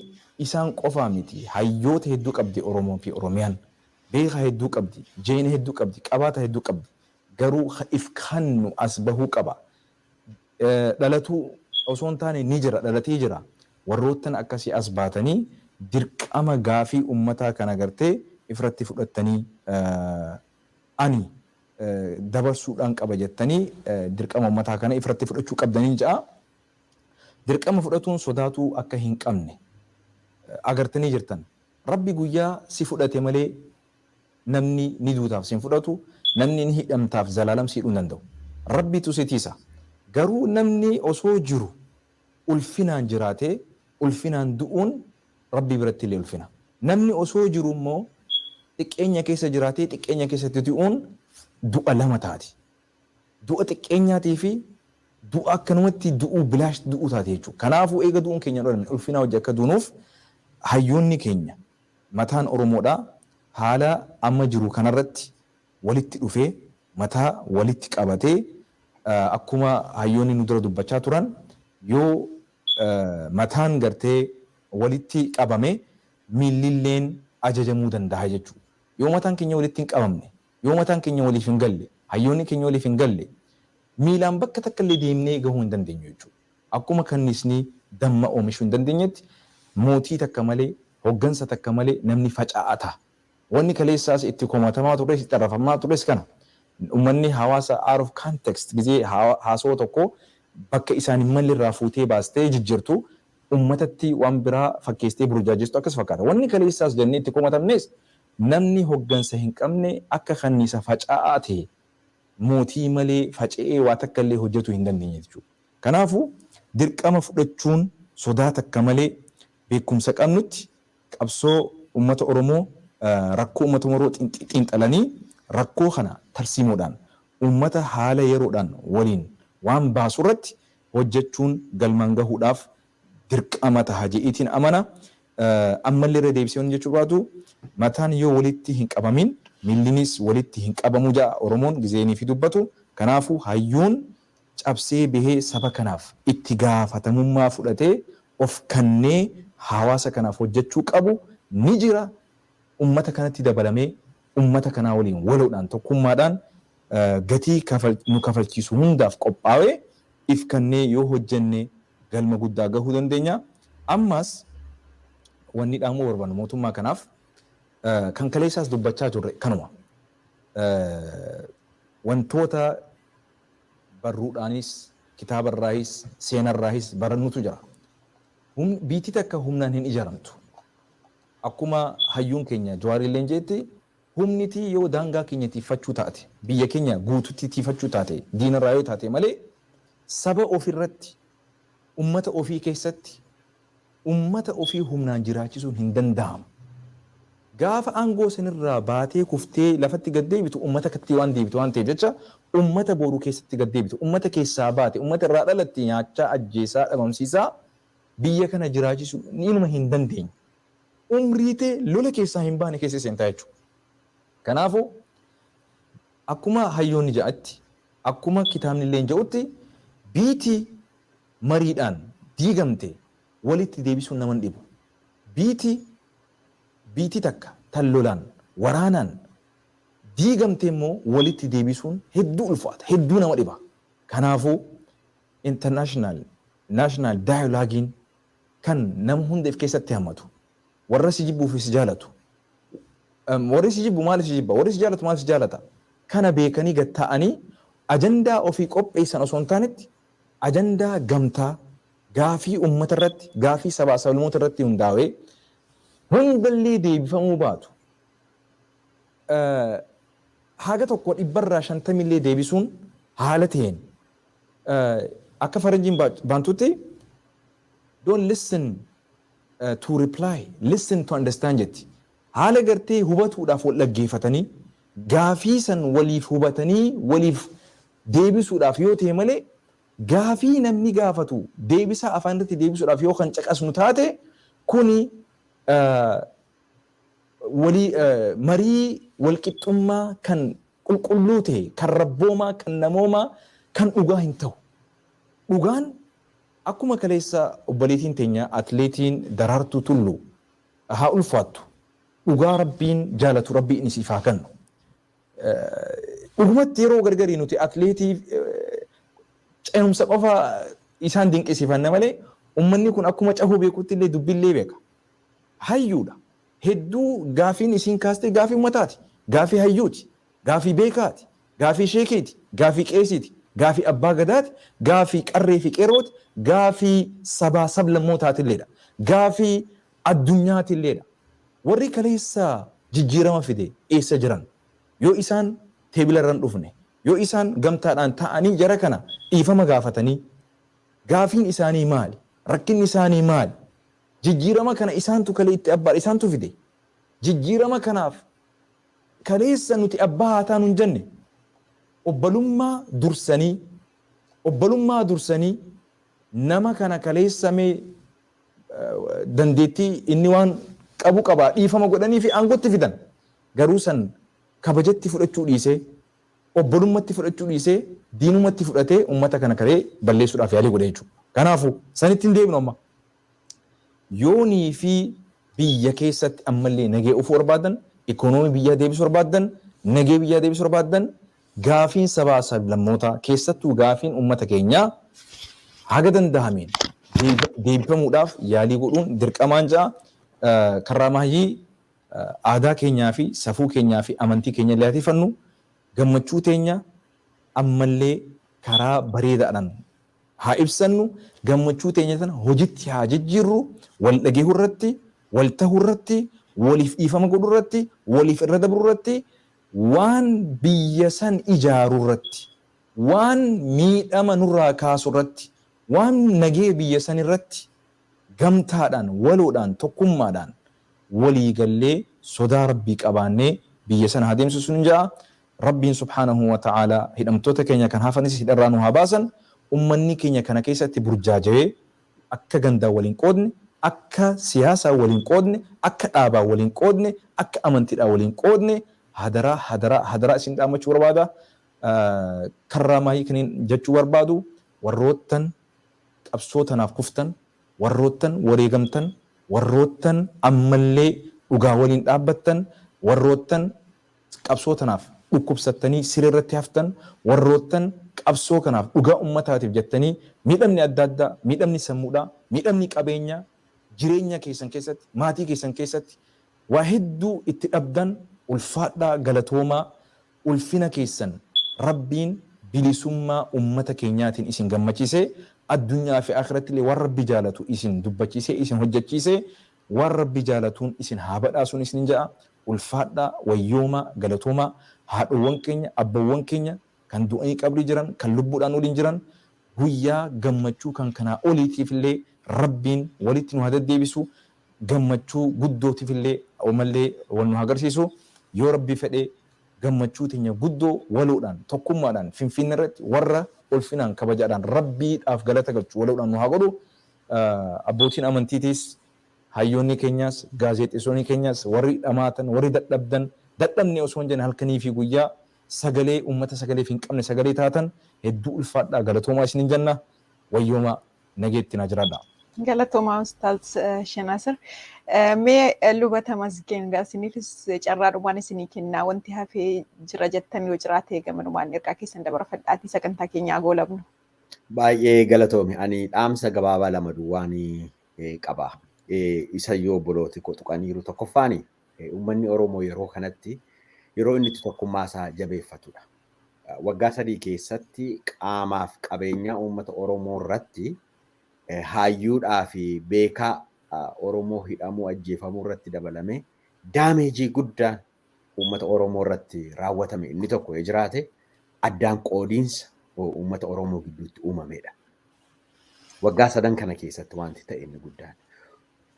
isaan qofaa miti hayyoota hedduu qabdi Oromoo fi Oromiyaan beekaa hedduu qabdi, jeena hedduu qabdi, qabaata hedduu qabdi. Garuu if kannu as bahuu qaba. Dhalatuu osoo hin taane ni jira, dhalatee jira. Warroottan akkasii as baatanii dirqama gaafii uummataa kana gartee ifratti fudhattanii ani dabarsuudhaan qaba jettanii dirqama uummataa kana ifratti fudhachuu qabdanii ja'a. Dirqama fudhatuun sodaatuu akka hin qabne agartanii jirtan. Rabbi guyyaa si fudhate malee namni ni duutaaf si hin fudhatu, namni ni hidhamtaaf zalaalam si hidhuu hin danda'u. Rabbitu si tiisa. Garuu namni osoo jiru ulfinaan jiraatee ulfinaan du'uun Rabbi biratti illee ulfina. Namni osoo jiru immoo xiqqeenya keessa jiraatee xiqqeenya keessatti du'uun du'a lama taati. Du'a xiqqeenyaatii fi du'a akkanumatti du'uu bilaash du'uu taate jechuudha. Kanaafuu eega du'uun keenya dholamne ulfinaa hojii akka duunuuf hayyoonni keenya mataan Oromoodhaa haala amma jiru kanarratti walitti dhufee mataa walitti qabatee akkuma hayyoonni nu dura dubbachaa turan yoo mataan gartee walitti qabame miillilleen ajajamuu danda'a jechuudha. Yoo mataan keenya walitti hin qabamne, yoo mataan keenya waliif hin galle, hayyoonni keenya waliif hin galle, miilaan bakka takka illee deemnee gahuu hin dandeenyu jechuudha. Akkuma kanniisni damma oomishuu hin dandeenyetti mootii takka malee, hoggansa takka malee namni faca'ata. Wanni kaleessaas itti komatamaa turres itti xarrafamaa turres kana. Uummanni hawaasa out of context gizee haasoo tokko bakka isaan hin malle irraa fuutee baastee jijjiirtu uummatatti waan biraa fakkeessitee burjaajistu akkas fakkaata. Wanni kaleessaas jennee itti komatamnes namni hoggansa hin qabne akka kanniisa faca'aa ta'e mootii malee faca'ee waa takka illee hojjetu hin dandeenye jechuudha. Kanaafuu dirqama fudhachuun sodaa takka malee beekumsa qabnutti qabsoo uummata Oromoo rakkoo uummata Oromoo xiinxalanii rakkoo kana tarsiimuudhaan uummata haala yeroodhaan waliin waan baasu irratti hojjechuun galmaan gahuudhaaf dirqama ta'a jedheetiin amana. Ammallee irra deebisee jechuu baatu mataan yoo walitti hin qabamin millinis walitti hin qabamu ja'a Oromoon gizeenii fi dubbatu. Kanaafuu hayyuun cabsee bahee saba kanaaf itti gaafatamummaa fudhatee of kennee hawaasa kanaaf hojjechuu qabu ni jira. Uummata kanatti dabalamee uummata kanaa waliin waloodhaan tokkummaadhaan gatii nu kafalchiisu hundaaf qophaa'ee if kennee yoo hojjenne galma guddaa gahuu dandeenya. Ammas wanni dhaamuu barbaannu mootummaa kanaaf kan kaleessaas dubbachaa turre kanuma. Wantoota barruudhaanis kitaabarraayis seenarraayis barannutu jira. Biyyi takka humnaan hin ijaaramtu. Akkuma hayyuun keenya Jawaarilleen jeetti humniti yoo daangaa keenya tiifachuu taate biyya keenya guututti tiifachuu taate diinarraa yoo taate malee saba ofirratti ummata ofii keessatti ummata ofii humnaan jiraachisuun hin danda'amu. Gaafa aangoo sanirraa baatee kuftee lafatti gad deebitu ummata katti waan deebitu waan ta'eef jecha ummata boruu keessatti gad deebitu ummata keessaa baate ummata irraa dhalatti nyaachaa ajjeesaa dhabamsiisaa biyya kana jiraachisuu niinuma hin dandeenye. Umriitee lola keessaa hin baane keessa seentaa jechuudha. Kanaafuu akkuma hayyoonni jedhatti akkuma kitaabni illee jedhutti biyyi mariidhaan diigamte walitti deebisuun nama dhibu. Biyyi takka tan lolaan waraanaan diigamte immoo walitti deebisuun hedduu ulfaata hedduu nama dhiba. Kanaafuu national dialogiin kan nama hunda of keessatti hammatu warra si jibbuu fi si jaalatu. Warri si jibbu maaliif si jibba? Warri si jaalatu maaliif si jaalata? Kana beekanii gad ta'anii ajandaa ofii qopheessan osoo hin taanetti ajandaa gamtaa gaafii uummata irratti gaafii sabaa sablammoota irratti hundaa'ee hundallee deebifamuu baatu. Haga tokko 150 illee deebisuun haala ta'een akka faranjiin baantutti don't listen to reply, listen to understand jetti. Haala gartee hubatuudhaaf wal dhaggeeffatanii gaafii san waliif hubatanii waliif deebisuudhaaf yoo ta'e malee gaafii namni gaafatu deebisaa afaan irratti deebisuudhaaf yoo kan caqasnu taate kuni marii walqixxummaa kan qulqulluu ta'e kan rabboomaa kan namoomaa kan dhugaa hin ta'u. Dhugaan akkuma kaleessa obboleettiin teenya atleetiin Daraartuu Tulluu haa ulfaattu. Dhugaa rabbiin jaalatu rabbiin isiif haa kennu. Dhugumatti yeroo gargarii nuti atleetii ce'umsa qofa isaan dinqisiifanna malee uummanni kun akkuma cahuu beekutti illee dubbillee beeka. Hayyuudha. Hedduu gaafiin isiin kaaste gaafii uummataati. Gaafii hayyuuti. Gaafii beekaati. Gaafii sheekiiti. Gaafii qeesiiti. Gaafii abbaa gadaati. Gaafii qarree fi qeerrooti. Gaafii sabaa sablammootaati illeedha. Gaafii addunyaati illeedha. Warri kaleessa jijjiirama fide eessa jiran yoo isaan teebila irraan dhufne yoo isaan gamtaadhaan ta'anii jara kana dhiifama gaafatanii gaafiin isaanii maali rakkinni isaanii maali jijjiirama kana isaantu kalee itti abbaa isaantu fide jijjiirama kanaaf kaleessa nuti abbaa haa taanu hin jenne obbolummaa dursanii nama kana kaleessamee dandeettii inni waan qabu qabaa dhiifama godhanii fi aangootti fidan garuu san kabajatti fudhachuu dhiisee obbolummatti fudhachuu dhiisee diinumatti fudhatee uummata kana kalee balleessuudhaaf yaalii godhe jechuudha. Kanaafuu sanitti hin deebinu amma yoonii fi biyya keessatti ammallee nagee ofuu barbaadan ikoonoomii biyyaa deebisuu barbaadan nagee biyyaa deebisuu barbaadan gaafiin sabaa sablammootaa keessattuu gaafiin uummata keenyaa haga danda'ameen deebifamuudhaaf yaalii godhuun dirqamaan ja'a. Karraa Mahayyii aadaa keenyaa fi safuu keenyaa fi amantii keenya illee atiifannu gammachuu teenya ammallee karaa bareedaadhaan haa ibsannu gammachuu teenya sana hojiitti haa jijjiirru wal dhagahuu irratti wal tahuu irratti waliif dhiifama godhuu irratti waliif irra dabruu irratti waan biyya san ijaaruu irratti waan miidhama nurraa kaasu irratti waan nagee biyya san irratti gamtaadhaan waloodhaan tokkummaadhaan walii gallee sodaa rabbii qabaannee biyya sana haa deemsisu hin ja'a. Rabbiin subhaanahu wa ta'ala hidhamtoota keenya kan hafanis hidharraa nu haa baasan. Ummanni keenya kana keessatti burjaaja'ee akka gandaa waliin qoodne, akka siyaasaa waliin qoodne, akka dhaabaa waliin qoodne, akka amantiidhaa waliin qoodne hadaraa isin dhaammachuu barbaada. Karraa maayii kaniin jechuu barbaadu warroottan qabsoo tanaaf kuftan, warroottan wareegamtan, warroottan ammallee dhugaa waliin dhaabbattan, warroottan qabsoo tanaaf dhukkubsattanii siree irratti haftan, warroottan qabsoo kanaaf dhugaa ummataatiif jettanii miidhamni adda addaa, miidhamni sammuudhaa, miidhamni qabeenyaa jireenya keessan keessatti, maatii keessan keessatti waa hedduu itti dhabdan ulfaadhaa galatoomaa ulfina keessan rabbiin bilisummaa ummata keenyaatiin isin gammachiisee addunyaa fi akhiratti illee waan rabbi jaalatu isin dubbachiisee isin hojjechiisee waan rabbi jaalatuun isin haa badhaasuun isin ja'a. Ulfaadhaa wayyoomaa galatoomaa haadhowwan keenya abbawwan keenya kan du'anii qabrii jiran kan lubbuudhaan waliin jiran guyyaa gammachuu kan kanaa oliitiif illee rabbiin walitti nu haa deddeebisu gammachuu guddootiif illee omallee wal nu agarsiisu yoo rabbi fedhee gammachuu teenya guddoo waloodhaan tokkummaadhaan finfinne irratti warra ulfinaan kabajaadhaan rabbiidhaaf galata galchu waloodhaan nu haa godhu. Abbootiin amantiitiis hayyoonni keenyas gaazexeessonni keenyas warri dhamaatan warri dadhabne osoo hin jenne halkanii fi guyyaa sagalee ummata sagalee hin qabne sagalee taatan hedduu ulfaadhaa galatoomaa isinin jenna wayyoomaa nageetti na jiraadha. Galatoomaa Ustaaz Shanasir. Mee lubata masgeen gaasiniifis carraadhumaan isinii kennaa wanti hafee jira jettan yoo jiraate gamanumaan ergaa keessan dabarfadhaatii sagantaa keenyaa goolabnu. Baay'ee galatoomi. Ani dhaamsa gabaabaa lama duwwaan qaba. Isa yoo obbolooti tuqaniiru tokkoffaani uummanni Oromoo yeroo kanatti yeroo inni tokkummaa isaa jabeeffatudha. Waggaa 3 keessatti qaamaaf qabeenya uummata Oromoo irratti hayyuudhaa fi beekaa Oromoo hidhamuu ajjeefamuu irratti dabalame daameejii guddaan uummata Oromoo irratti raawwatame inni tokko yoo jiraate addaan qoodiinsa uummata Oromoo gidduutti uumamedha. Waggaa 3 kana keessatti wanti ta'e inni guddaan.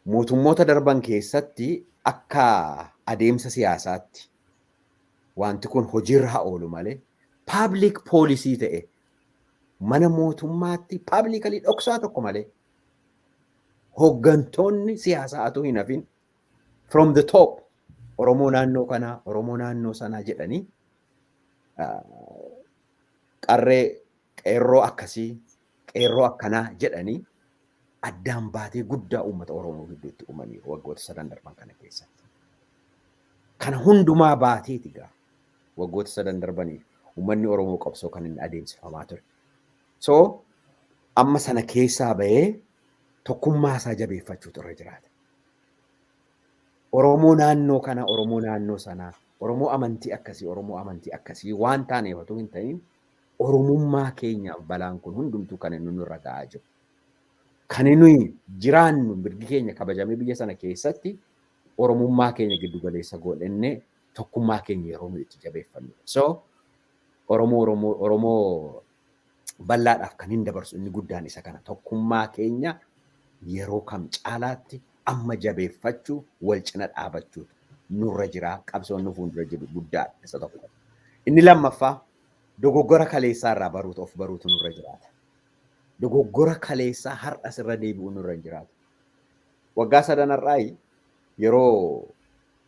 Mootummoota darban keessatti akka adeemsa siyaasaatti wanti kun hojiirra haa oolu malee public policy ta'e mana mootummaatti publicly dhoksaa tokko malee hooggantoonni siyaasaa atoo hin hafin from the top Oromoo naannoo kanaa Oromoo naannoo sanaa jedhanii qarree qeerroo akkasii qeerroo akkanaa jedhanii addaan baatee guddaa uummata Oromoo gidduutti uumaniiru waggoota 3 darban kana keessatti. Kana hundumaa baateeti gaa waggoota 3 darbaniif uummanni Oromoo qabsoo kan inni adeemsifamaa ture. So amma sana keessaa bahee tokkummaa isaa jabeeffachuutu irra jiraata. Oromoo naannoo kana Oromoo naannoo sanaa Oromoo amantii akkasii waan taaneef otoo hin ta'in Oromummaa keenyaaf balaan kun hundumtuu kan inni nurra ga'aa jiru. Kan nuyi jiraannu mirgi keenya kabajamee biyya sana keessatti Oromummaa keenya giddu galeessa godhannee tokkummaa keenya yeroo nuyi itti jabeeffannu. So Oromoo bal'aadhaaf kan hin dabarsu inni guddaan isa kana tokkummaa keenya yeroo kam caalaatti amma jabeeffachuu wal cina dhaabachuu nurra jira qabsoon nu fuuldura jiru guddaa isa tokko. Inni lammaffaa dogoggora kaleessaa irraa baruutu nurra jiraata. Dogoggora kaleessaa har'as irra deebi'uu nurra jiraata. Waggaa 3 irraa yeroo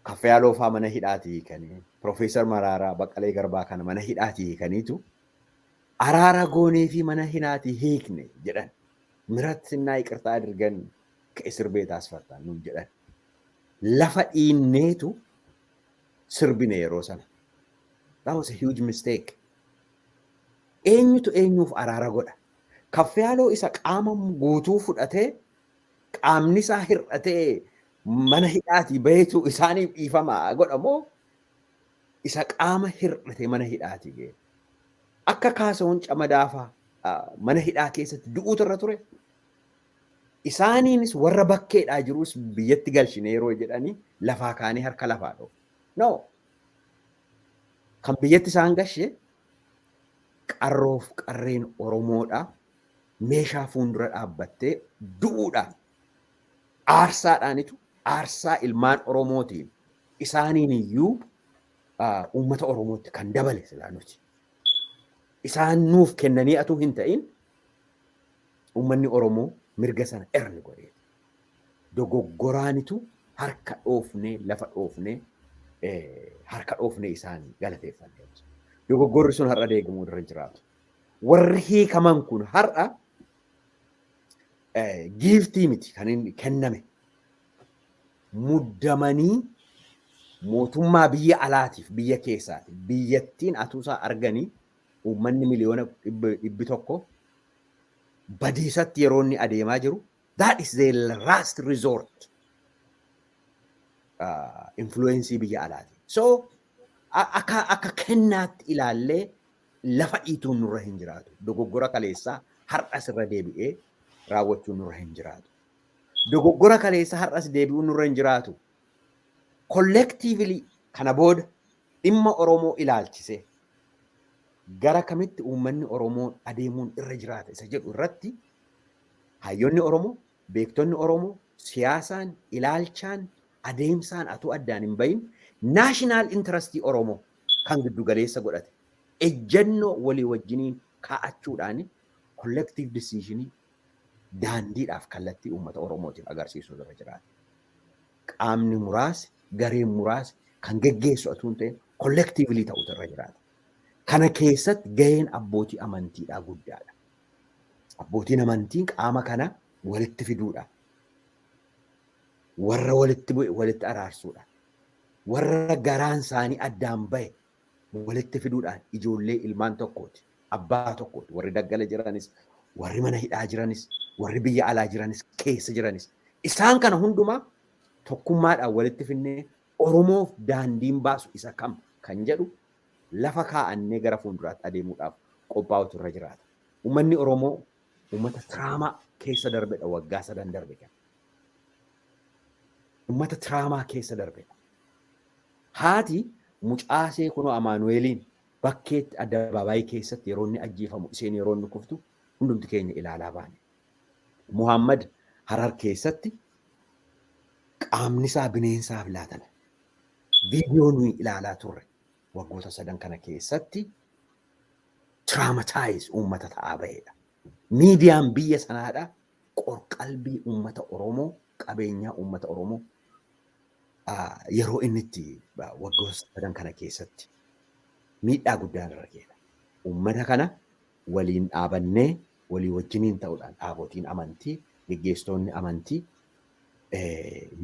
Kaffayaaloo fa'aa mana hidhaatii hiikanii Profeesar Maraaraa Baqqalee Garbaa kana mana hidhaatii hiikaniitu araara goonee fi mana hidhaatii hiikne jedhan. Mirat sinnaa iqirtaa adirgan ከእስር ቤት አስፈታን ነው jedhan. Lafa dhiinneetu sirbine yeroo sana. That was a huge mistake. Eenyutu eenyuuf araara godha. Kaffayaaloo isa qaama guutuu fudhatee qaamni isaa hir'atee mana hidhaatii baheetu isaaniif dhiifama godhamoo isa qaama hir'ate mana hidhaatii ga'e. Akka Kaasahuun Camadaafaa mana hidhaa keessatti du'uutu irra ture. Isaaniinis warra bakkeedhaa jirus biyyatti galchine yeroo jedhanii lafaa kaanii harka lafaa dhoofu. No. Kan biyyatti isaan gashe qarroof qarreen Oromoodhaa meeshaa fuuldura dhaabbattee du'uudhaan aarsaadhaanitu aarsaa ilmaan Oromootiin isaaniin iyyuu uummata Oromootti kan dabale silaa nuti. Isaan nuuf kennanii atuu hin ta'in uummanni Oromoo mirga sana erni godhee. Dogoggoraanitu harka dhoofnee lafa dhoofnee harka dhoofnee isaan galateeffannee. Dogoggorri sun har'a deegamuu irra jiraatu. Warri hiikaman kun har'a giiftii miti kan inni kenname. Muddamanii mootummaa biyya alaatiif biyya keessaati. Biyyattiin atuusaa arganii uummanni miliyoona 100 badiisatti yeroo inni adeemaa jiru. That is the last resort. Influensii biyya alaati. So akka kennaatti ilaallee lafa dhiituun nurra hin jiraatu. Dogoggora kaleessaa har'as irra deebi'ee raawwachuun nurra hin jiraatu. Dogoggora kaleessaa har'as deebi'uun nurra hin jiraatu. Collectively kana booda dhimma Oromoo ilaalchisee gara kamitti uummanni Oromoo adeemuun irra jiraata isa jedhu irratti hayyoonni Oromoo, beektonni Oromoo, siyaasaan, ilaalchaan, adeemsaan atuu addaan hin bahin naashinaal intarastii Oromoo kan giddu galeessa godhate ejjennoo walii wajjiniin kaa'achuudhaan collective decisionii daandiidhaaf kallattii uummata Oromootiin agarsiisuu irra jiraata. Qaamni muraasi, gareen muraasi kan geggeessu atuu hin ta'in collectively ta'utu irra jiraata. Kana keessatti gaheen abbootii amantiidhaa guddaadha. Abbootiin amantii qaama kana walitti fiduudha. Warra walitti bu'e walitti araarsuudha. Warra garaan isaanii addaan bahe walitti fiduudhaan ijoollee ilmaan tokkooti, abbaa tokkooti, warri daggala jiranis, warri mana hidhaa jiranis, warri biyya alaa jiranis, keessa jiranis. Isaan kana hundumaa tokkummaadhaan walitti finnee Oromoof daandiin baasu isa kam kan jedhu lafa kaa'annee gara fuulduraatti adeemuudhaaf qophaa'utu irra jiraata. Uummanni Oromoo uummata tiraamaa keessa darbedha waggaa 3 darbe kana. Uummata tiraamaa keessa darbedha. Haati mucaasee kunoo Amaanu'eeliin bakkeetti addabaabaayii keessatti yeroo inni ajjeefamu isheen yeroo inni kuftu hundumti keenya ilaalaa baane. Muhammad Harar keessatti qaamni isaa bineensaaf laatame. Viidiyoo nuyi ilaalaa turre waggoota 3 kana keessatti traumatize uummata ta'aa bahedha. Miidiyaan biyya sanaadha qorqalbii uummata Oromoo, qabeenyaa uummata Oromoo yeroo inni itti waggoota 3 kana keessatti miidhaa guddaan irra geera. Uummata kana waliin dhaabannee walii wajjiniin ta'uudhaan dhaabootiin amantii, geggeessitoonni amantii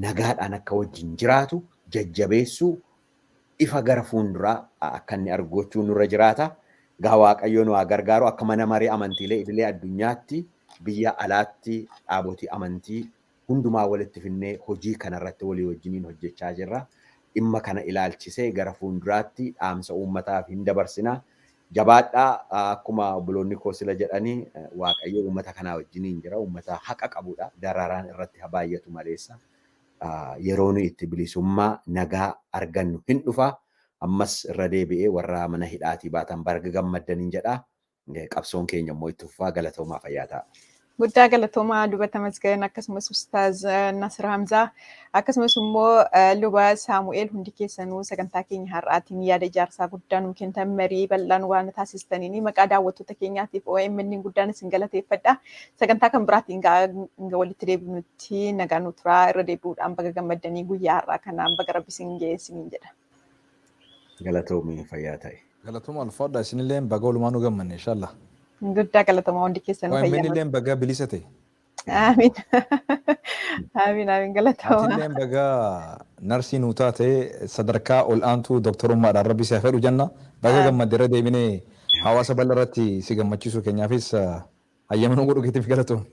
nagaadhaan akka wajjin jiraatu jajjabeessuu ifa gara fuulduraa akka inni argachuun nurra jiraata. Gaa Waaqayyoon waa gargaaru akka mana maree amantiilee idilee addunyaatti biyya alaatti dhaabootii amantii hundumaa walitti finnee hojii kanarratti walii wajjiniin hojjechaa jirra. Dhimma kana ilaalchisee gara fuulduraatti dhaamsa uummataaf hin dabarsina. Jabaadhaa akkuma obboloonni koo sila jedhanii Waaqayyo uummata kanaa wajjiniin jira. Uummata haqa qabudha. Dararaan irratti haa baay'atu maleessa. Yeroo nuyi itti bilisummaa nagaa argannu hin dhufa. Ammas irra deebi'ee warra mana hidhaatii baatan baga gammaddaniin jedha. Qabsoon keenya immoo itti fufaa galatoomaa fayyaa ta'a. Guddaa galatoomaa luba Tamasgeen akkasumas Ustaaz Nasir Hamzaa akkasumas immoo luba Saamu'eel hundi keessanuu sagantaa keenya har'aatiin yaada ijaarsaa guddaa nu kennitan marii bal'aan waan taasistaniin maqaa daawwattoota keenyaatiif OMN guddaan isin galateeffadha. Sagantaa kan biraatiin walitti deebinutti nagaa nu turaa irra deebi'uudhaan baga gammaddanii guyyaa har'aa kanaan baga rabbi isin geessiniin jedha. Galatoomii fayyaa ta'e. Galatooma alfaadha isinillee baga olumaan gammanne inshallah. Guddaa galatoomaa hundi keessanuu fayyaa. Isinillee baga bilisa ta'e. Amiin. Amiin galatooma. Atillee baga narsii nuu taate sadarkaa ol aantuu doktorummaadhaan rabbi si fedhu jenna. Baga gammadde irra deebinee hawaasa bal'aa irratti si gammachiisuu keenyaafis hayyama nu godhu keetiif galatooma.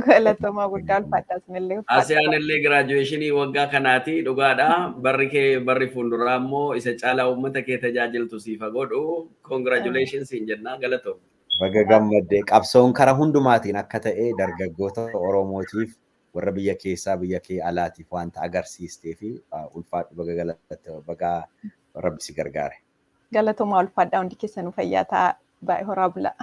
Galatooma guddaa ulfaadhaa isinillee ulfaadhaa. Asiyaan illee giraajuweeshinii waggaa kanaati dhugaadha. Barri fuulduraa immoo isa caalaa uummata kee tajaajiltu siif godhu. Congratulations hin jennaa galatoom. Baga gammaddee qabsoon karaa hundumaatiin akka ta'e dargaggoota Oromootiif warra biyya keessaa biyya kee alaatiif wanta agarsiistee fi ulfaadhu baga rabbi si gargaare. Galatooma ulfaadhaa hundi keessanuu fayyaa ta'aa baay'ee horaa bulaa.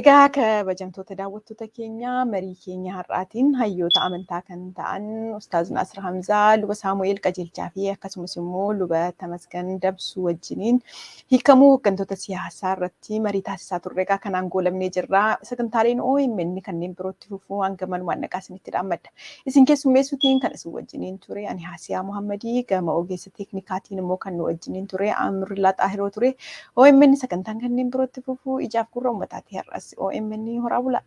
Egaa kabajamtoota daawwattoota keenya marii keenya har'aatiin hayyoota amantaa kan ta'an Ustaaz Naasir Hamzaa, Luba Saamu'eel Qajeelchaa fi akkasumas immoo Luba Tamasgan Dabsuu wajjiniin hiikamuu hooggantoota siyaasaa irratti marii taasisaa turre. Egaa kanaan goolabnee jirra. Sagantaaleen OMN kanneen birootti fufuu hanga manumaan naqaa isinitti dhaammadha. Isin keessummeessuutiin kan isin wajjiniin ture ani Haasiyaa Muhammadii, gama ogeessa teeknikaatiin immoo kan nu wajjiniin ture Amirillaa Xaahiroo ture. OMN sagantaan kanneen birootti fufuu ijaaf gurra uummataati har'as OMN horaa bulaa.